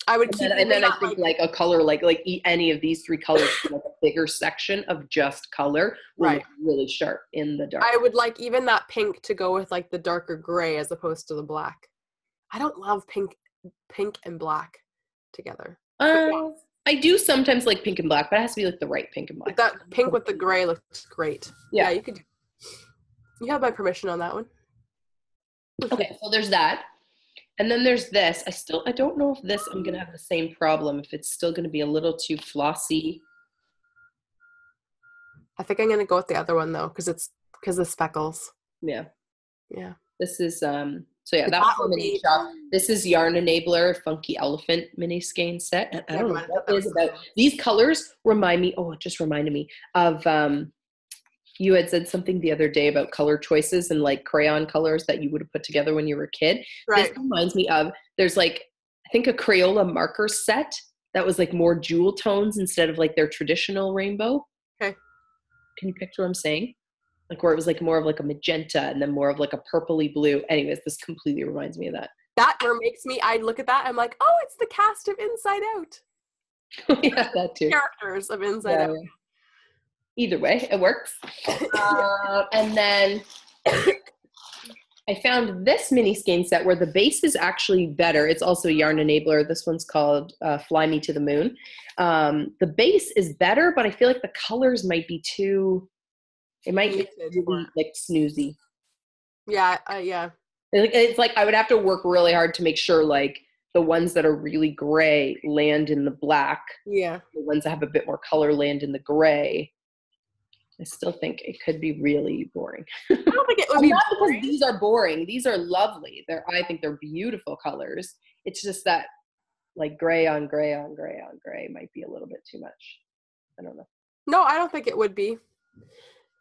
I would keep, and then I think like a color like any of these three colors, like a bigger section of just color, will look really sharp in the dark. I would like even that pink to go with like the darker gray as opposed to the black. I don't love pink and black together. I do sometimes like pink and black, but it has to be like the right pink and black. But that pink with the gray looks great. Yeah, you could. You have my permission on that one. Okay, so there's that. And then there's this. I don't know if I'm going to have the same problem, if it's still going to be a little too flossy. I think I'm going to go with the other one though, because the speckles. Yeah. Yeah. This is, so yeah, that would be shop. This is Yarn Enabler Funky Elephant mini skein set. And I don't know what it is about. These colors remind me, it just reminded me of, you had said something the other day about color choices and like crayon colors that you would have put together when you were a kid. Right. This reminds me of, there's like, I think a Crayola marker set that was like more jewel tones instead of like their traditional rainbow. Okay. Can you picture what I'm saying? Like where it was like more of like a magenta and then more of like a purpley blue. Anyways, this completely reminds me of that. That makes me, I look at that, I'm like, oh, it's the cast of Inside Out. Yeah, that too. Characters of Inside Out. Yeah. Either way, it works. And then I found this mini skein set where the base is actually better. It's also Yarn Enabler. This one's called Fly Me to the Moon. The base is better, but I feel like the colors might be too, it might be really, like snoozy. Yeah, yeah. It's like I would have to work really hard to make sure like the ones that are really gray land in the black. Yeah. The ones that have a bit more color land in the gray. I still think it could be really boring. I don't think it would be not boring. Because these are boring. These are lovely. I think they're beautiful colors. It's just that like gray on gray on gray on gray might be a little bit too much. I don't know. No, I don't think it would be.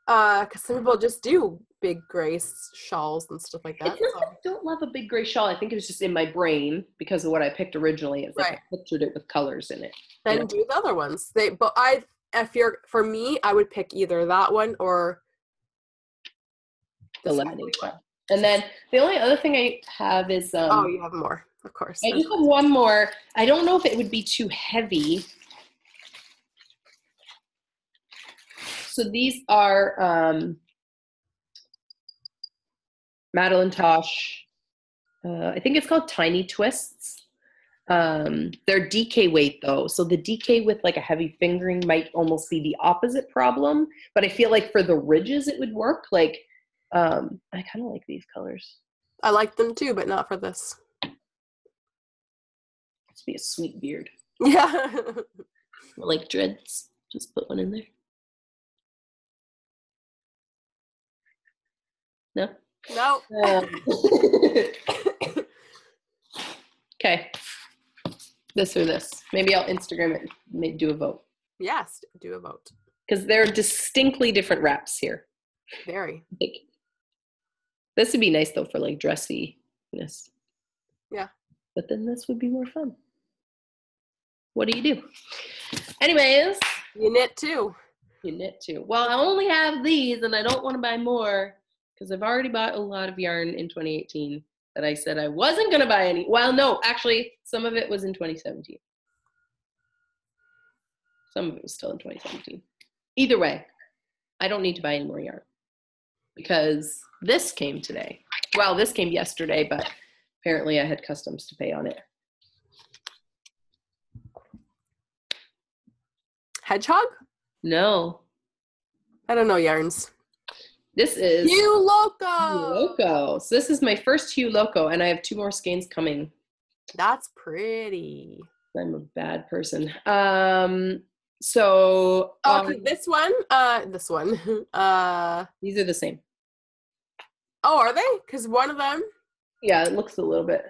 Because some people just do big gray shawls and stuff like that. It's not that I don't love a big gray shawl. I think it was just in my brain because of what I picked originally. It's like I pictured it with colors in it. Then do the other ones. For me, I would pick either that one or the lemonade one. And then the only other thing I have is you have more, of course. I just have one more. I don't know if it would be too heavy. So these are Madeline Tosh. I think it's called Tiny Twists. They're DK weight though. So the DK with like a heavy fingering might almost be the opposite problem. But I feel like for the ridges it would work. Like I kind of like these colors. I like them too, but not for this. This would be a sweet beard. Yeah. Like dreads. Just put one in there. No? No. Okay. This or this. Maybe I'll Instagram it and do a vote. Yes, do a vote. Because they're distinctly different wraps here. Very. This would be nice though for like dressiness. Yeah. But then this would be more fun. What do you do? Anyways. You knit too. You knit too. Well, I only have these and I don't want to buy more because I've already bought a lot of yarn in 2018 that I said I wasn't going to buy any. Well, no, actually, some of it was in 2017. Some of it was still in 2017. Either way, I don't need to buy any more yarn because this came today. Well, this came yesterday, but apparently I had customs to pay on it. Hedgehog? No. I don't know yarns. This is Hue Loco. Hue Loco. So this is my first Hue Loco, and I have 2 more skeins coming. That's pretty. I'm a bad person. This one. These are the same. Oh, are they? Because one of them. Yeah, it looks a little bit.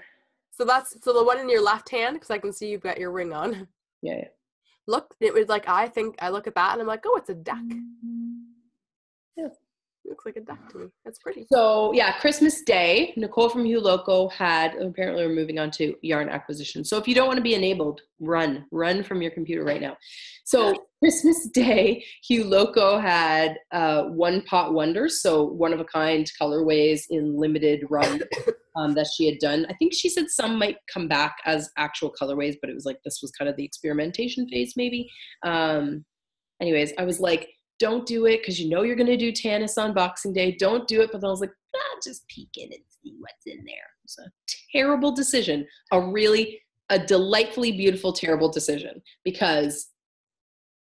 So the one in your left hand, because I can see you've got your ring on. Yeah. Look, it was like I look at that and I'm like, oh, it's a duck. Yeah. Looks like a duck to me. That's pretty. So yeah, Christmas Day, Nicole from Hue Loco apparently we're moving on to yarn acquisition. So if you don't want to be enabled, run from your computer right now. So Christmas Day, Hue Loco had one pot wonders, so one of a kind colorways in limited run that she had done. I think she said some might come back as actual colorways, but it was like this was kind of the experimentation phase maybe. Anyways, I was like, don't do it because you know you're going to do Tanis on Boxing Day. Don't do it. But then I was like, just peek in and see what's in there. It's a terrible decision. A delightfully beautiful, terrible decision because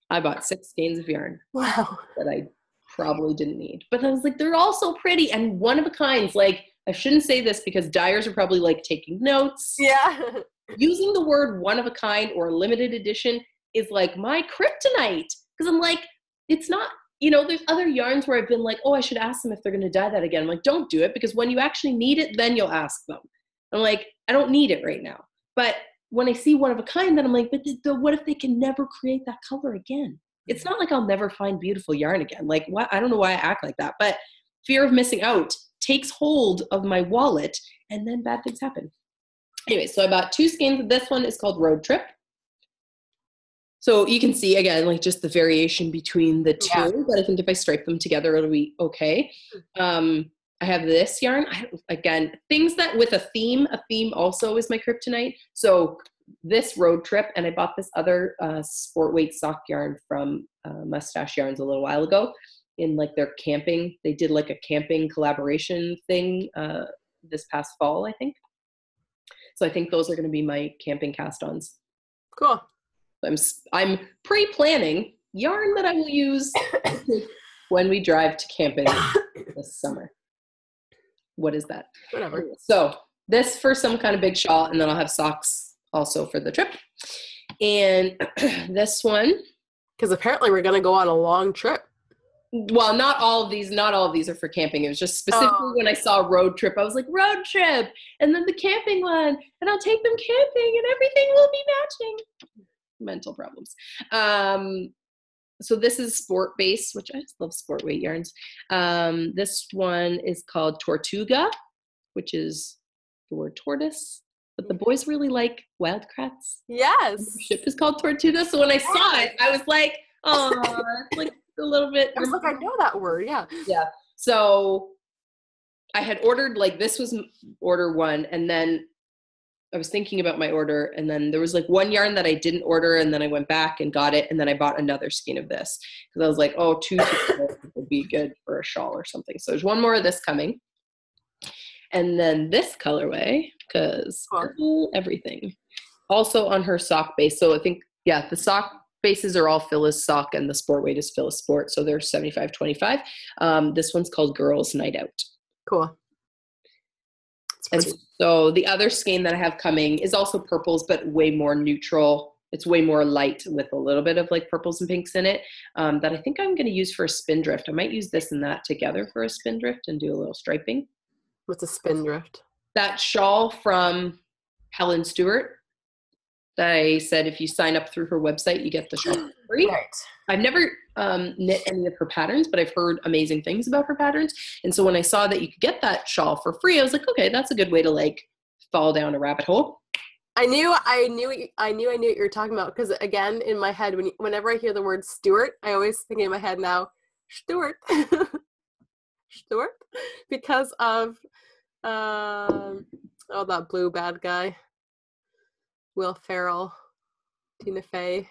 I bought 6 skeins of yarn. Wow. That I probably didn't need. But I was like, they're all so pretty and one of a kinds. Like, I shouldn't say this because dyers are probably like taking notes. Yeah. Using the word one of a kind or limited edition is like my kryptonite because I'm like, it's not, there's other yarns where I've been like, oh, I should ask them if they're going to dye that again. I'm like, don't do it because when you actually need it, then you'll ask them. I'm like, I don't need it right now. But when I see one of a kind, then I'm like, but what if they can never create that color again? It's not like I'll never find beautiful yarn again. Like, what? I don't know why I act like that. But fear of missing out takes hold of my wallet and then bad things happen. Anyway, so I bought 2 skeins. This one is called Road Trip. So you can see, again, like just the variation between the two, yeah. But I think if I stripe them together, it'll be okay. I have this yarn. Again, things that with a theme also is my kryptonite. So this Road Trip, and I bought this other sport weight sock yarn from Mustache Yarns a little while ago in like their camping. They did like a camping collaboration thing this past fall, I think. So I think those are going to be my camping cast-ons. Cool. I'm pre-planning yarn that I will use when we drive to camping this summer. What is that? Whatever. So this for some kind of big shawl, and then I'll have socks also for the trip. And this one. Because apparently we're going to go on a long trip. Well, not all of these are for camping. It was just specifically when I saw Road Trip, I was like, Road Trip, and then the camping one, and I'll take them camping, and everything will be matching. Mental problems. so this is sport base, which I just love sport weight yarns. This one is called Tortuga, which is the word tortoise. But the boys really like wildcats. Yes. The ship is called Tortuga. So when I saw it, I was like, oh, it's like a little bit. I was like, I know that word. Yeah. Yeah. So I had ordered, like, this was order one. And then I was thinking about my order. And then there was like one yarn that I didn't order. And then I went back and got it. And then I bought another skein of this. Because I was like, oh, two would be good for a shawl or something. So there's one more of this coming. And then this colorway, because everything. Also on her sock base. So I think, yeah, the sock bases are all Phyllis sock and the sport weight is Phyllis sport. So they're 75-25. This one's called Girls Night Out. Cool. And so the other skein that I have coming is also purples, but way more neutral. It's way more light with a little bit of like purples and pinks in it, that I think I'm going to use for a spindrift. I might use this and that together for a spindrift and do a little striping. What's a spindrift? That shawl from Helen Stewart that I said if you sign up through her website, you get the shawl for free. Right. I've never knit any of her patterns, but I've heard amazing things about her patterns. And so when I saw that you could get that shawl for free, I was like, okay, that's a good way to like fall down a rabbit hole. I knew what you were talking about, because again, in my head, whenever I hear the word Stewart, I always think in my head now, Stewart. Stewart, because of that blue bad guy, Will Ferrell, Tina Fey,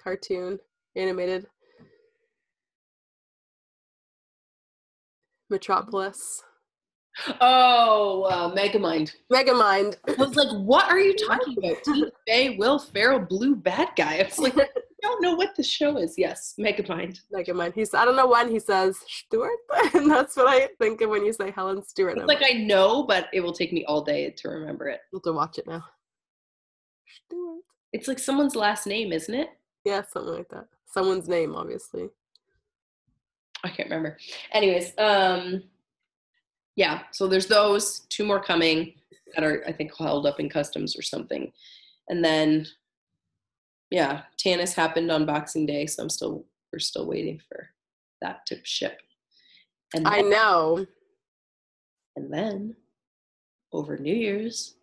cartoon, animated, Metropolis. Oh, Megamind. Megamind. I was like, what are you talking about? Tina Fey, Will Ferrell, blue bad guy. I was like, I don't know what the show is. Yes, Megamind. Megamind. I don't know when he says Stewart, and that's what I think of when you say Helen Stewart. It's like I know, but it will take me all day to remember it. I'll have to watch it now. Stewart. It's like someone's last name, isn't it? Yeah, something like that. Someone's name, obviously. I can't remember. Anyways, yeah, so there's those, 2 more coming that are, I think, held up in customs or something. And then, yeah, Tanis happened on Boxing Day, so we're still waiting for that to ship. And then, I know. And then, over New Year's,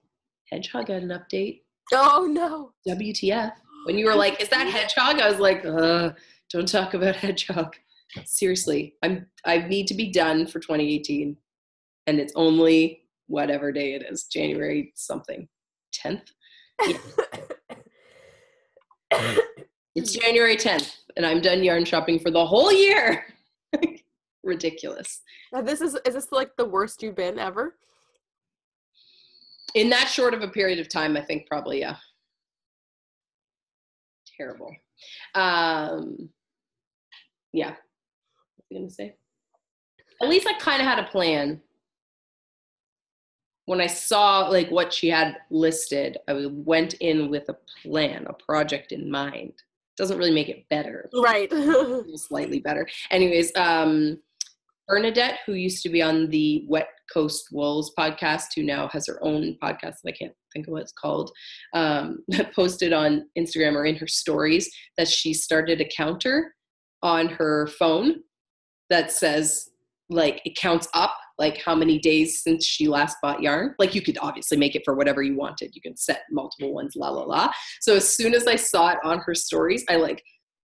Hedgehog got an update. Oh, no. WTF. When you were like, is that Hedgehog? I was like, don't talk about Hedgehog. Seriously, I need to be done for 2018. And it's only whatever day it is, January something, 10th. Yeah. It's January 10th, and I'm done yarn shopping for the whole year. Ridiculous. Is this like the worst you've been ever? In that short of a period of time, I think probably, yeah. Terrible. Yeah. What was I going to say? At least I kind of had a plan. When I saw like what she had listed, I went in with a plan, a project in mind. Doesn't really make it better. Right. Slightly better. Anyways, Bernadette, who used to be on the Wet Coast Wolves podcast, who now has her own podcast that I can't think of what it's called, posted on Instagram or in her stories that she started a counter on her phone that says, like, it counts up like how many days since she last bought yarn. Like, you could obviously make it for whatever you wanted. You can set multiple ones, la la la. So as soon as I saw it on her stories, I like,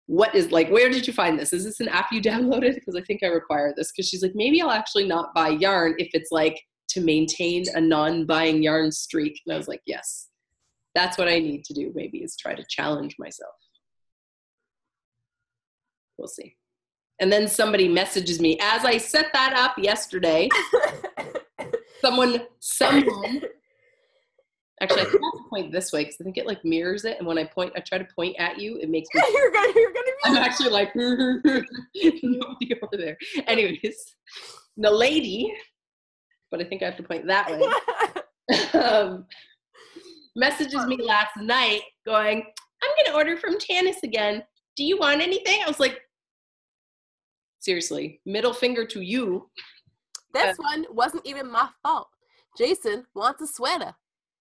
what is, like, where did you find this? Is this an app you downloaded? Because I think I require this. Because she's like, maybe I'll actually not buy yarn if it's like to maintain a non-buying yarn streak. And I was like, yes, that's what I need to do, maybe, is try to challenge myself. We'll see. And then somebody messages me as I set that up yesterday. Someone. Actually, I think I have to point this way because I think it like mirrors it. And when I try to point at you, it makes me. You're gonna be. I'm actually like nobody over there. Anyways, NalediS, but I think I have to point that way. Messages me last night going, "I'm gonna order from Tanis again. Do you want anything?" I was like, seriously, middle finger to you. This one wasn't even my fault. Jason wants a sweater.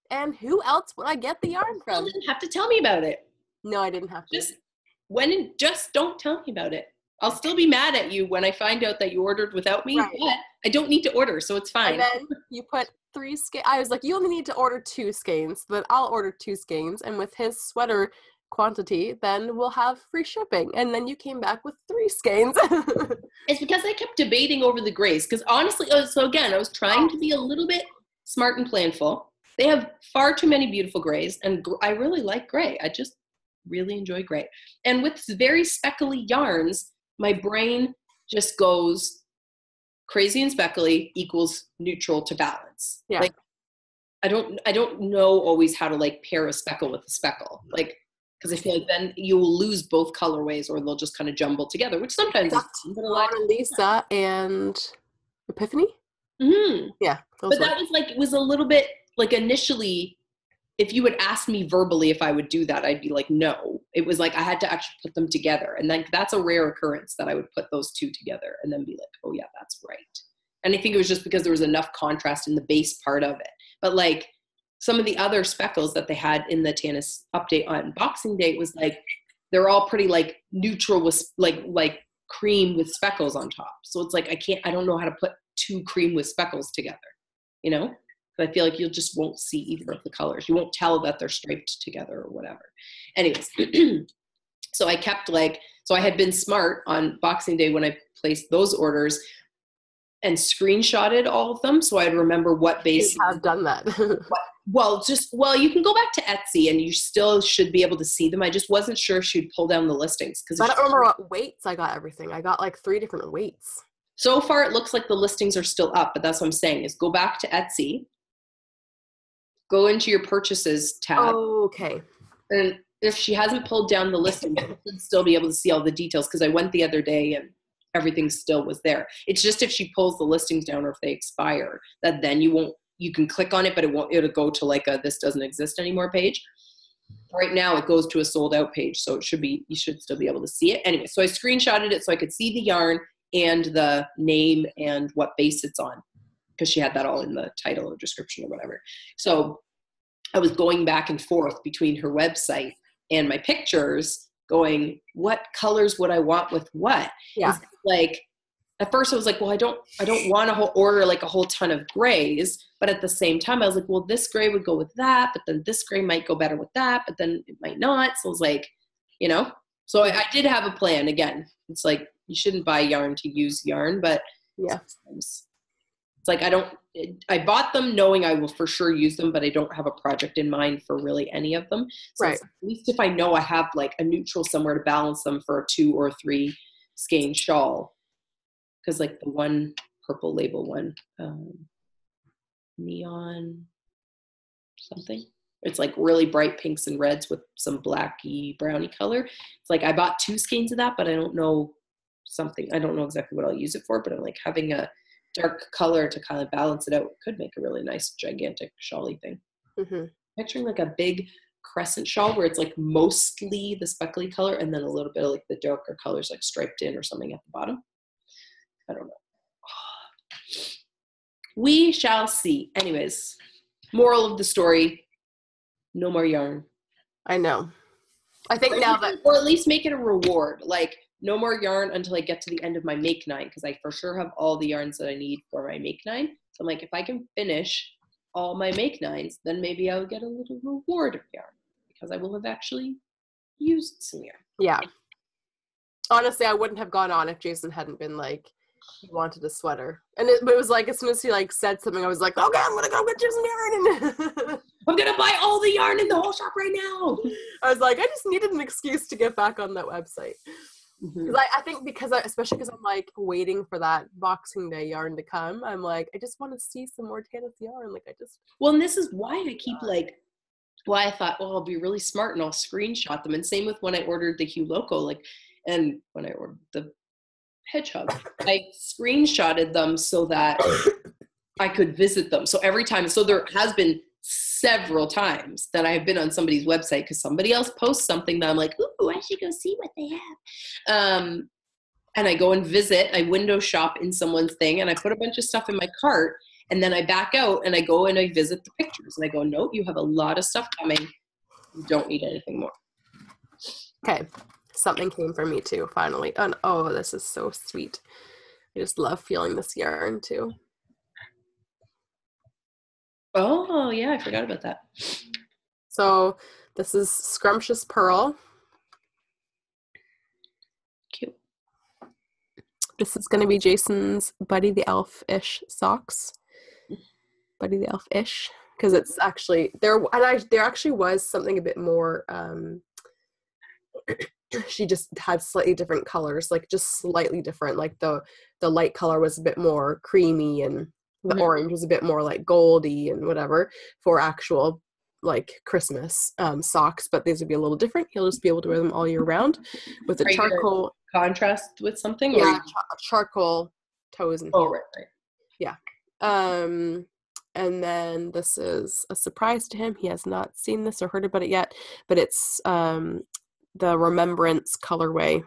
And who else would I get the yarn from? You didn't have to tell me about it. No, I didn't have to. Just just don't tell me about it. I'll still be mad at you when I find out that you ordered without me, but I don't need to order, so it's fine. And then you put 3 skeins. I was like, you only need to order 2 skeins, but I'll order 2 skeins, and with his sweater quantity, then we'll have free shipping. And then you came back with 3 skeins. It's because I kept debating over the grays, because honestly, so again, I was trying to be a little bit smart and planful. They have far too many beautiful grays, and I really like gray. I just really enjoy gray. And with very speckly yarns, my brain just goes crazy and speckly equals neutral to balance. Yeah. Like, I don't know always how to like pair a speckle with a speckle. Like, because I feel like then you will lose both colorways, or they'll just kind of jumble together, which sometimes is fun, but a lot of Lisa and Epiphany. Mm-hmm. Yeah. But that was like, it was a little bit like initially, if you would ask me verbally if I would do that, I'd be like, no. It was like I had to actually put them together. And like that's a rare occurrence that I would put those 2 together and then be like, oh yeah, that's right. And I think it was just because there was enough contrast in the base part of it. But like some of the other speckles that they had in the Tanis update on Boxing Day was like, they're all pretty like neutral with like cream with speckles on top. So it's like, I don't know how to put 2 cream with speckles together, you know? I feel like you just won't see either of the colors. You won't tell that they're striped together or whatever. Anyways, so I kept so I had been smart on Boxing Day when I placed those orders and screenshotted all of them so I'd remember what base. You have done that. Well, you can go back to Etsy and you still should be able to see them. I just wasn't sure if she'd pull down the listings. I don't remember what weights I got everything. I got like 3 different weights. So far, it looks like the listings are still up, but that's what I'm saying is go back to Etsy. Go into your purchases tab. Oh, okay. And if she hasn't pulled down the listing, you should still be able to see all the details because I went the other day and everything still was there. It's just if she pulls the listings down or if they expire, that then you can click on it, but it'll go to like a this doesn't exist anymore page. Right now it goes to a sold out page, so you should still be able to see it. Anyway, so I screenshotted it so I could see the yarn and the name and what base it's on, because she had that all in the title or description or whatever. So I was going back and forth between her website and my pictures going, what colors would I want with what? Yeah. Like at first I was like, well, I don't want to order like a whole ton of grays, but at the same time I was like, well, this gray would go with that, but then this gray might go better with that, but then it might not. So I was like, so I did have a plan. Again, it's like, you shouldn't buy yarn to use yarn, but yeah, sometimes it's like I bought them knowing I will for sure use them, but I don't have a project in mind for really any of them. So right. At least if I know I have like a neutral somewhere to balance them for a 2 or 3 skein shawl, because like the one purple label one, neon something. It's like really bright pinks and reds with some blacky browny color. It's like I bought 2 skeins of that, but I don't know I don't know exactly what I'll use it for, but I'm like having a dark color to kind of balance it out could make a really nice gigantic shawly thing. Mm-hmm. Picturing like a big crescent shawl where it's like mostly the speckly color and then a little bit of like the darker colors like striped in or something at the bottom. I don't know. We shall see. Anyways, moral of the story, no more yarn. I know. I think now that, or at least make it a reward. Like no more yarn until I get to the end of my make 9, because I for sure have all the yarns that I need for my make 9. So I'm like, if I can finish all my make 9s, then maybe I'll get a little reward of yarn because I will have actually used some yarn. Yeah. Honestly, I wouldn't have gone on if Jason hadn't been like, he wanted a sweater. And it was like, as soon as he like said something, I was like, okay, I'm gonna go get you some yarn. I'm gonna buy all the yarn in the whole shop right now. I was like, I just needed an excuse to get back on that website. Because I think especially because I'm like waiting for that Boxing Day yarn to come, I'm like, I just want to see some more Tanis yarn. Like Well, and this is why I keep why I thought, well, I'll be really smart and I'll screenshot them. And same with when I ordered the Hue Loco, and when I ordered the Hedgehog, I screenshotted them so that I could visit them. So every time, so there has been several times that I've been on somebody's website because somebody else posts something that I'm like, ooh, I should go see what they have. And I go and visit, I window shop in someone's thing and I put a bunch of stuff in my cart and then I back out and I go and I visit the pictures and I go, no, you have a lot of stuff coming. You don't need anything more. Okay. something came for me too, finally. And oh, this is so sweet. I just love feeling this yarn too. Oh, yeah, I forgot about that. So this is Scrumptious Pearl. Cute. This is going to be Jason's Buddy the Elf-ish socks. Buddy the Elf-ish. Because it's actually, there actually was something a bit more, she just had slightly different colors, like just slightly different. Like the light color was a bit more creamy and the orange was a bit more like goldy and whatever for actual like Christmas socks, but these would be a little different. You'll just be able to wear them all year round with a charcoal contrast with something. Yeah, charcoal toes and heels. Right. Yeah. And then this is a surprise to him. He has not seen this or heard about it yet, but it's the Remembrance colorway,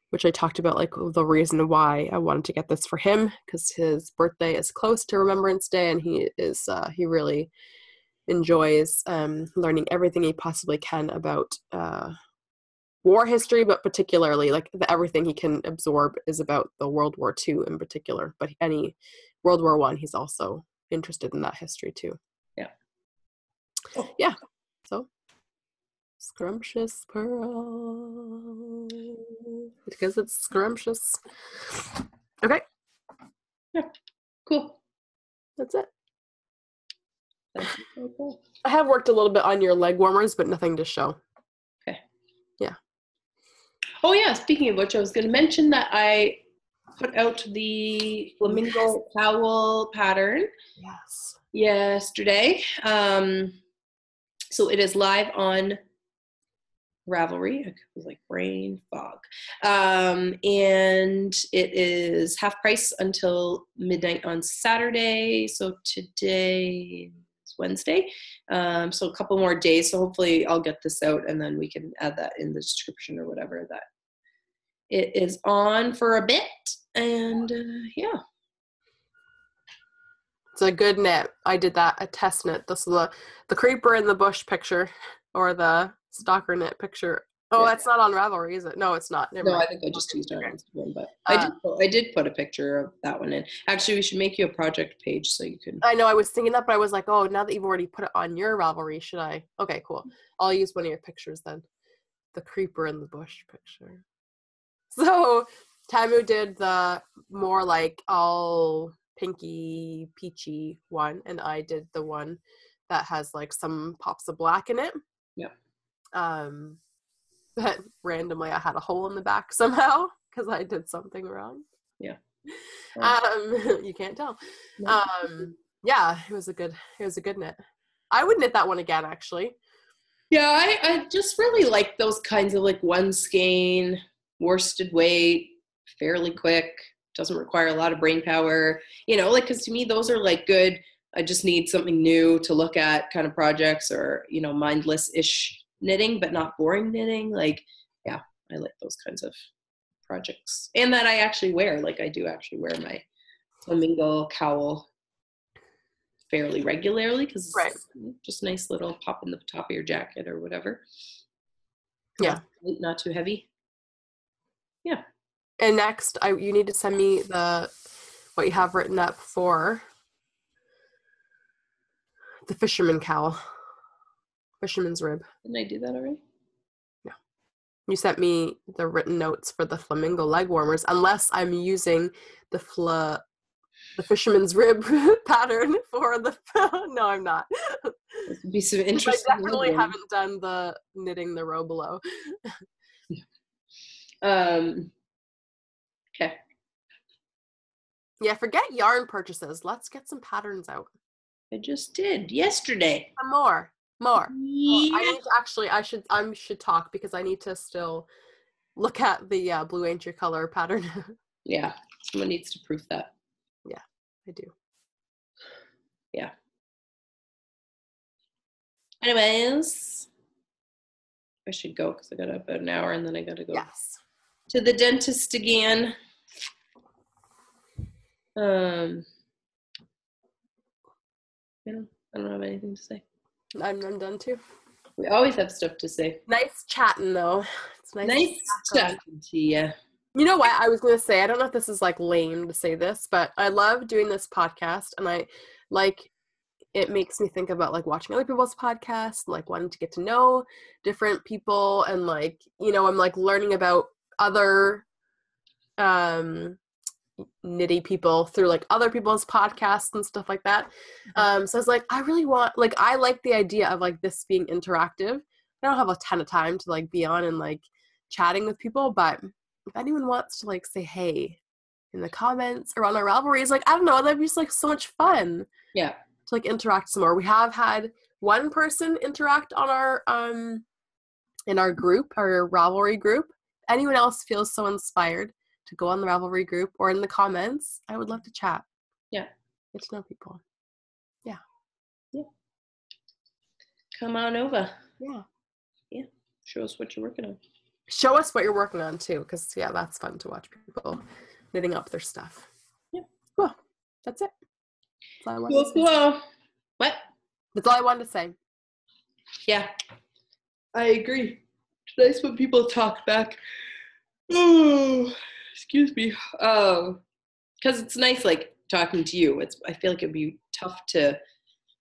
which I talked about, like the reason why I wanted to get this for him, because his birthday is close to Remembrance Day, and he really enjoys learning everything he possibly can about war history, but particularly like everything he can absorb is about the World War II in particular, but any World War I, he's also interested in that history too. Yeah. Yeah. So Scrumptious Pearl, because it's scrumptious. Okay. Yeah. Cool. That's it. That's so cool. I have worked a little bit on your leg warmers, but nothing to show. Okay. Yeah. Oh yeah, speaking of which, I was going to mention that I put out the flamingo cowl pattern yesterday. So it is live on Ravelry. It was like brain fog. And it is half price until midnight on Saturday. So today is Wednesday. So a couple more days. So hopefully I'll get this out and then we can add that in the description or whatever, that it is on for a bit. And yeah. It's a good knit. I did that, a test knit. This is the creeper in the bush picture, or the stalker knit picture. Oh, that's not on Ravelry, is it? No, it's not. Never mind. I think I just used it on Instagram, but I did put a picture of that one in. Actually, we should make you a project page so you can. I know, I was thinking that, but I was like, oh, now that you've already put it on your Ravelry, should I? Okay, cool. I'll use one of your pictures then. The creeper in the bush picture. So Tamu did the more like all pinky peachy one, and I did the one that has like some pops of black in it. Yep. But randomly I had a hole in the back somehow because I did something wrong. Yeah. You can't tell. Yeah, it was a good knit. I would knit that one again, actually. Yeah, I just really like those kinds of like one skein, worsted weight, fairly quick, doesn't require a lot of brain power, like, because to me those are like good, I just need something new to look at kind of projects, or mindless-ish knitting but not boring knitting. Like, yeah, I like those kinds of projects, and that I actually wear. Like, I do actually wear my flamingo cowl fairly regularly because it's just a nice little pop in the top of your jacket or whatever. Yeah, not too heavy. Yeah. And next, you need to send me what you have written up for the fisherman cowl, fisherman's rib. Didn't I do that already? No. You sent me the written notes for the flamingo leg warmers, unless I'm using the fisherman's rib pattern for the. No, I'm not. This would be some interesting. I definitely haven't done the knitting the row below. Okay. Yeah, forget yarn purchases. Let's get some patterns out. I just did yesterday. Some more. Yeah. Well, I should talk because I need to still look at the Blue Ain't Your Color pattern. Yeah, someone needs to proof that. Yeah, I do. Yeah. Anyways, I should go because I got about an hour and then I got to go to the dentist again. I don't have anything to say. I'm done too. We always have stuff to say. Nice chatting, though. It's nice chatting to you. You know what? I was going to say, I don't know if this is like lame to say this, but I love doing this podcast, and I like, it makes me think about like watching other people's podcasts, like wanting to get to know different people, and like, you know, I'm like learning about other nitty people through like other people's podcasts and stuff like that. So I was like, I really want, like, I like the idea of like this being interactive. I don't have a ton of time to like be on and like chatting with people, but if anyone wants to like say hey in the comments or on our Ravelries, like, I don't know, that'd be just like so much fun. Yeah. To like interact some more. We have had one person interact on our in our group, our Ravelry group. If anyone else feels so inspired to go on the Ravelry group or in the comments, I would love to chat. Yeah. Get to know people. Yeah. Yeah. Come on over. Yeah. Yeah. Show us what you're working on. Show us what you're working on too, because yeah, that's fun to watch people knitting up their stuff. Yeah. Cool. That's it. That's all I wanted to say. What? That's all I wanted to say. Yeah. I agree. It's nice when people talk back. Oh, excuse me. Because it's nice, like, talking to you. I feel like it'd be tough it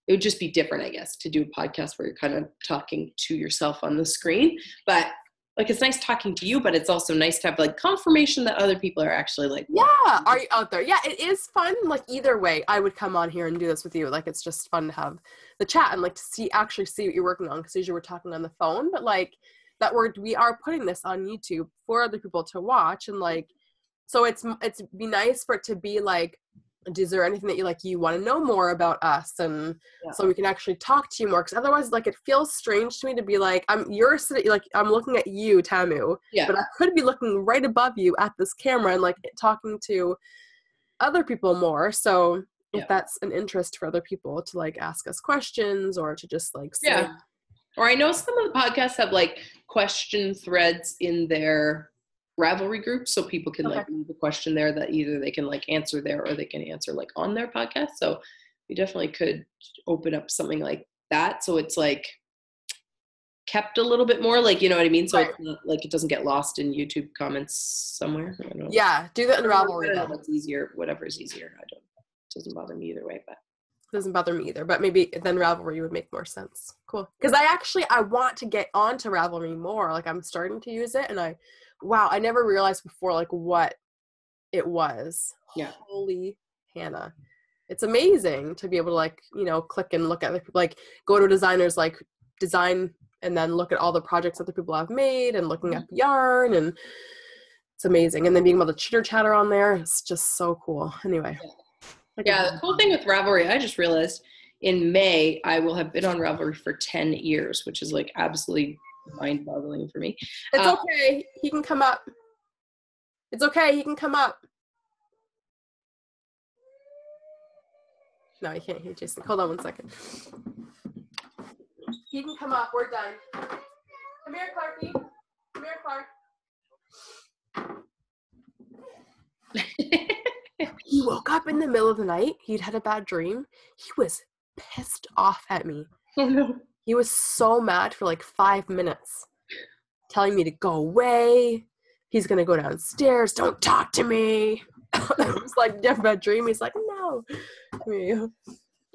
would just be different, I guess, to do a podcast where you're kind of talking to yourself on the screen. But like, it's nice talking to you, but it's also nice to have like confirmation that other people are actually like, yeah, are you out there? Yeah, it is fun. Like, either way, I would come on here and do this with you. Like, it's just fun to have the chat and like to actually see what you're working on, because usually we're talking on the phone, but like that we are putting this on YouTube for other people to watch, and like, so it's be nice for it to be like, is there anything that you want to know more about us, and so we can actually talk to you more, because otherwise, like, it feels strange to me to be like, I'm looking at you, Tamu, but I could be looking right above you at this camera and like talking to other people more. So if that's an interest for other people to like ask us questions or to just like say, or I know some of the podcasts have like question threads in their Ravelry group, so people can like leave a question there that either they can like answer there or they can answer like on their podcast. So we definitely could open up something like that, so it's like kept a little bit more, like, you know what I mean, so it's not like it doesn't get lost in YouTube comments somewhere. I don't know. Yeah, do that in Ravelry. What's easier, whatever's easier. It doesn't bother me either way, but doesn't bother me either, but maybe then Ravelry would make more sense. Cool. Because I want to get onto Ravelry more. Like, I'm starting to use it, and I never realized before like what it was. Yeah. Holy Hannah. It's amazing to be able to like, you know, click and look at, like, go to a designer's like design and then look at all the projects that the people have made and looking up yarn, and it's amazing. And then being able to chitter chatter on there, it's just so cool. Anyway. Yeah, the cool thing with Ravelry, I just realized in May, I will have been on Ravelry for 10 years, which is like absolutely mind-boggling for me. It's okay. He can come up. It's okay. He can come up. No, he can't hear Jason. Hold on one second. He can come up. We're done. Come here, Clarky. Come here, Clark. He woke up in the middle of the night. He'd had a bad dream. He was pissed off at me. Oh, no. He was so mad for like 5 minutes, telling me to go away. He's going to go downstairs. Don't talk to me. I was like, you have a bad dream? He's like, no.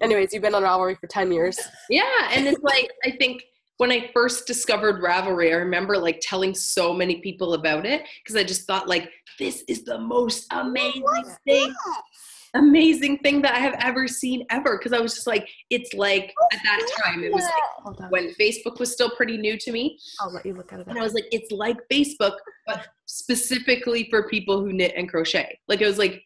Anyways, you've been on Ravelry for 10 years. Yeah, and it's like, I think when I first discovered Ravelry, I remember like telling so many people about it, because I just thought like, this is the most amazing thing that I have ever seen ever. Because I was just like, it's like, at that time, it was like when Facebook was still pretty new to me. I'll let you look at it. And I was like, it's like Facebook, but specifically for people who knit and crochet. Like, it was like,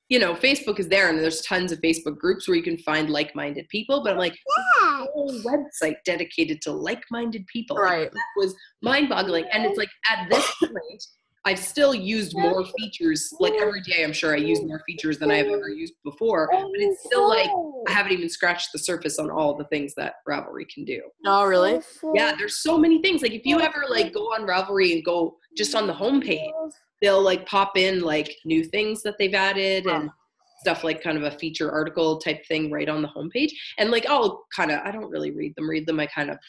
you know, Facebook is there and there's tons of Facebook groups where you can find like-minded people, but I'm like, a whole website dedicated to like-minded people. Right. Like, that was mind-boggling. And it's like, at this point, I've still used more features. Like, every day, I'm sure I use more features than I've ever used before. But it's still like, I haven't even scratched the surface on all the things that Ravelry can do. Oh, really? Yeah, there's so many things. Like, if you ever like go on Ravelry and go just on the homepage, they'll like pop in like new things that they've added and stuff, like kind of a feature article type thing right on the homepage. And like, I don't really read them. I kind of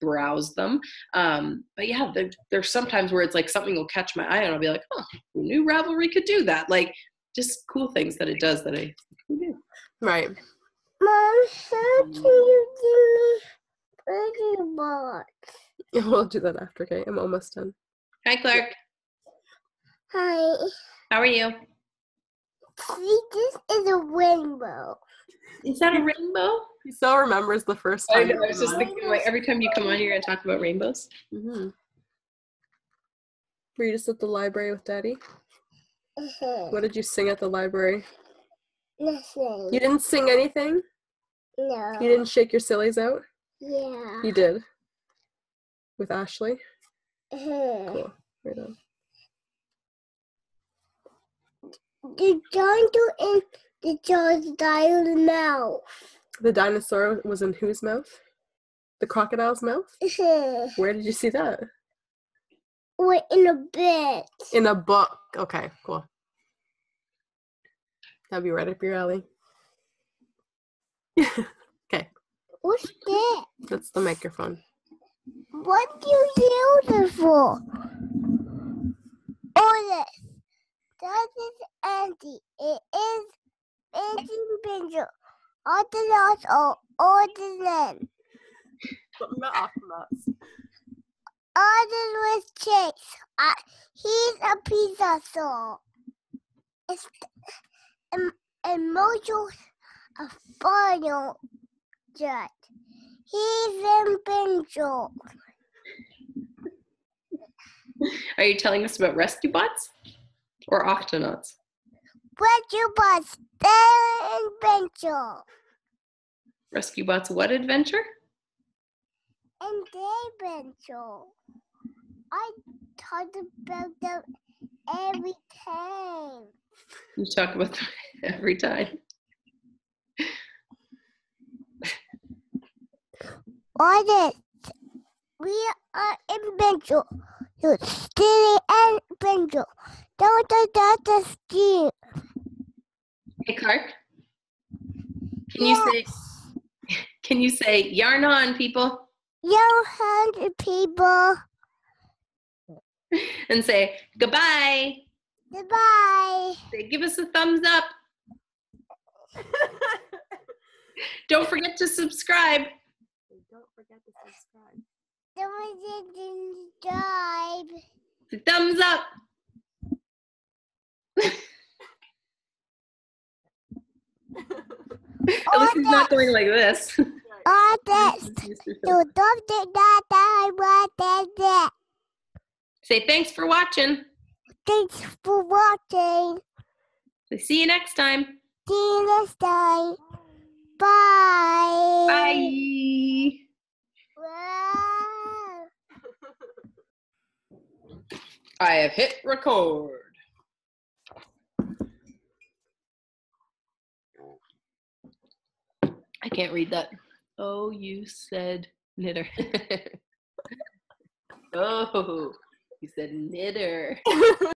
browse them. But yeah, there's sometimes where it's like something will catch my eye and I'll be like, oh, who knew Ravelry could do that? Like just cool things that it does that who knew? Right. Mom, how can you do me pretty box? We'll do that after, okay? I'm almost done. Hi, Clark. Hi. How are you? See, this is a rainbow. Is that a rainbow? He still remembers the first time. I know, I was just thinking, like, every time you come on here and talk about rainbows. Mm-hmm. Were you just at the library with Daddy? What did you sing at the library? Nothing. You didn't sing anything? No. You didn't shake your sillies out? Yeah. You did? With Ashley? Cool. Right on. The dinosaur in the crocodile's mouth. The dinosaur was in whose mouth? The crocodile's mouth? Where did you see that? We're in a bed. In a book. Okay, cool. That'd be right up your alley. Okay. What's that? That's the microphone. What do you use it for? Oh, this. That is Auntie. It is Auntie Binger. All the lots are all the land. Not astronauts. All the with Chase. He's a pizza soul. It's emotional, a final jet. He's in Benjo. Are you telling us about rescue bots or octonauts? Rescue bots, they're in Benjo. Rescue bots, what adventure? And they Benjo. I talk about them every time. You talk about them every time. What is? We are in Benjo. You're stealing and Benjo. Don't the steal. Hey, Clark. Can you say yarn on, people? Young 100 people. And say goodbye. Goodbye. Say, give us a thumbs up. Don't forget to subscribe. Don't forget to subscribe. Don't forget to subscribe. Say thumbs up. At least he's not going like this. All this. Don't forget that. Say thanks for watching. Thanks for watching. Say, see you next time. See you next time. Bye. Bye. Wow. I have hit record. I can't read that. Oh, you said knitter. Oh, you said knitter.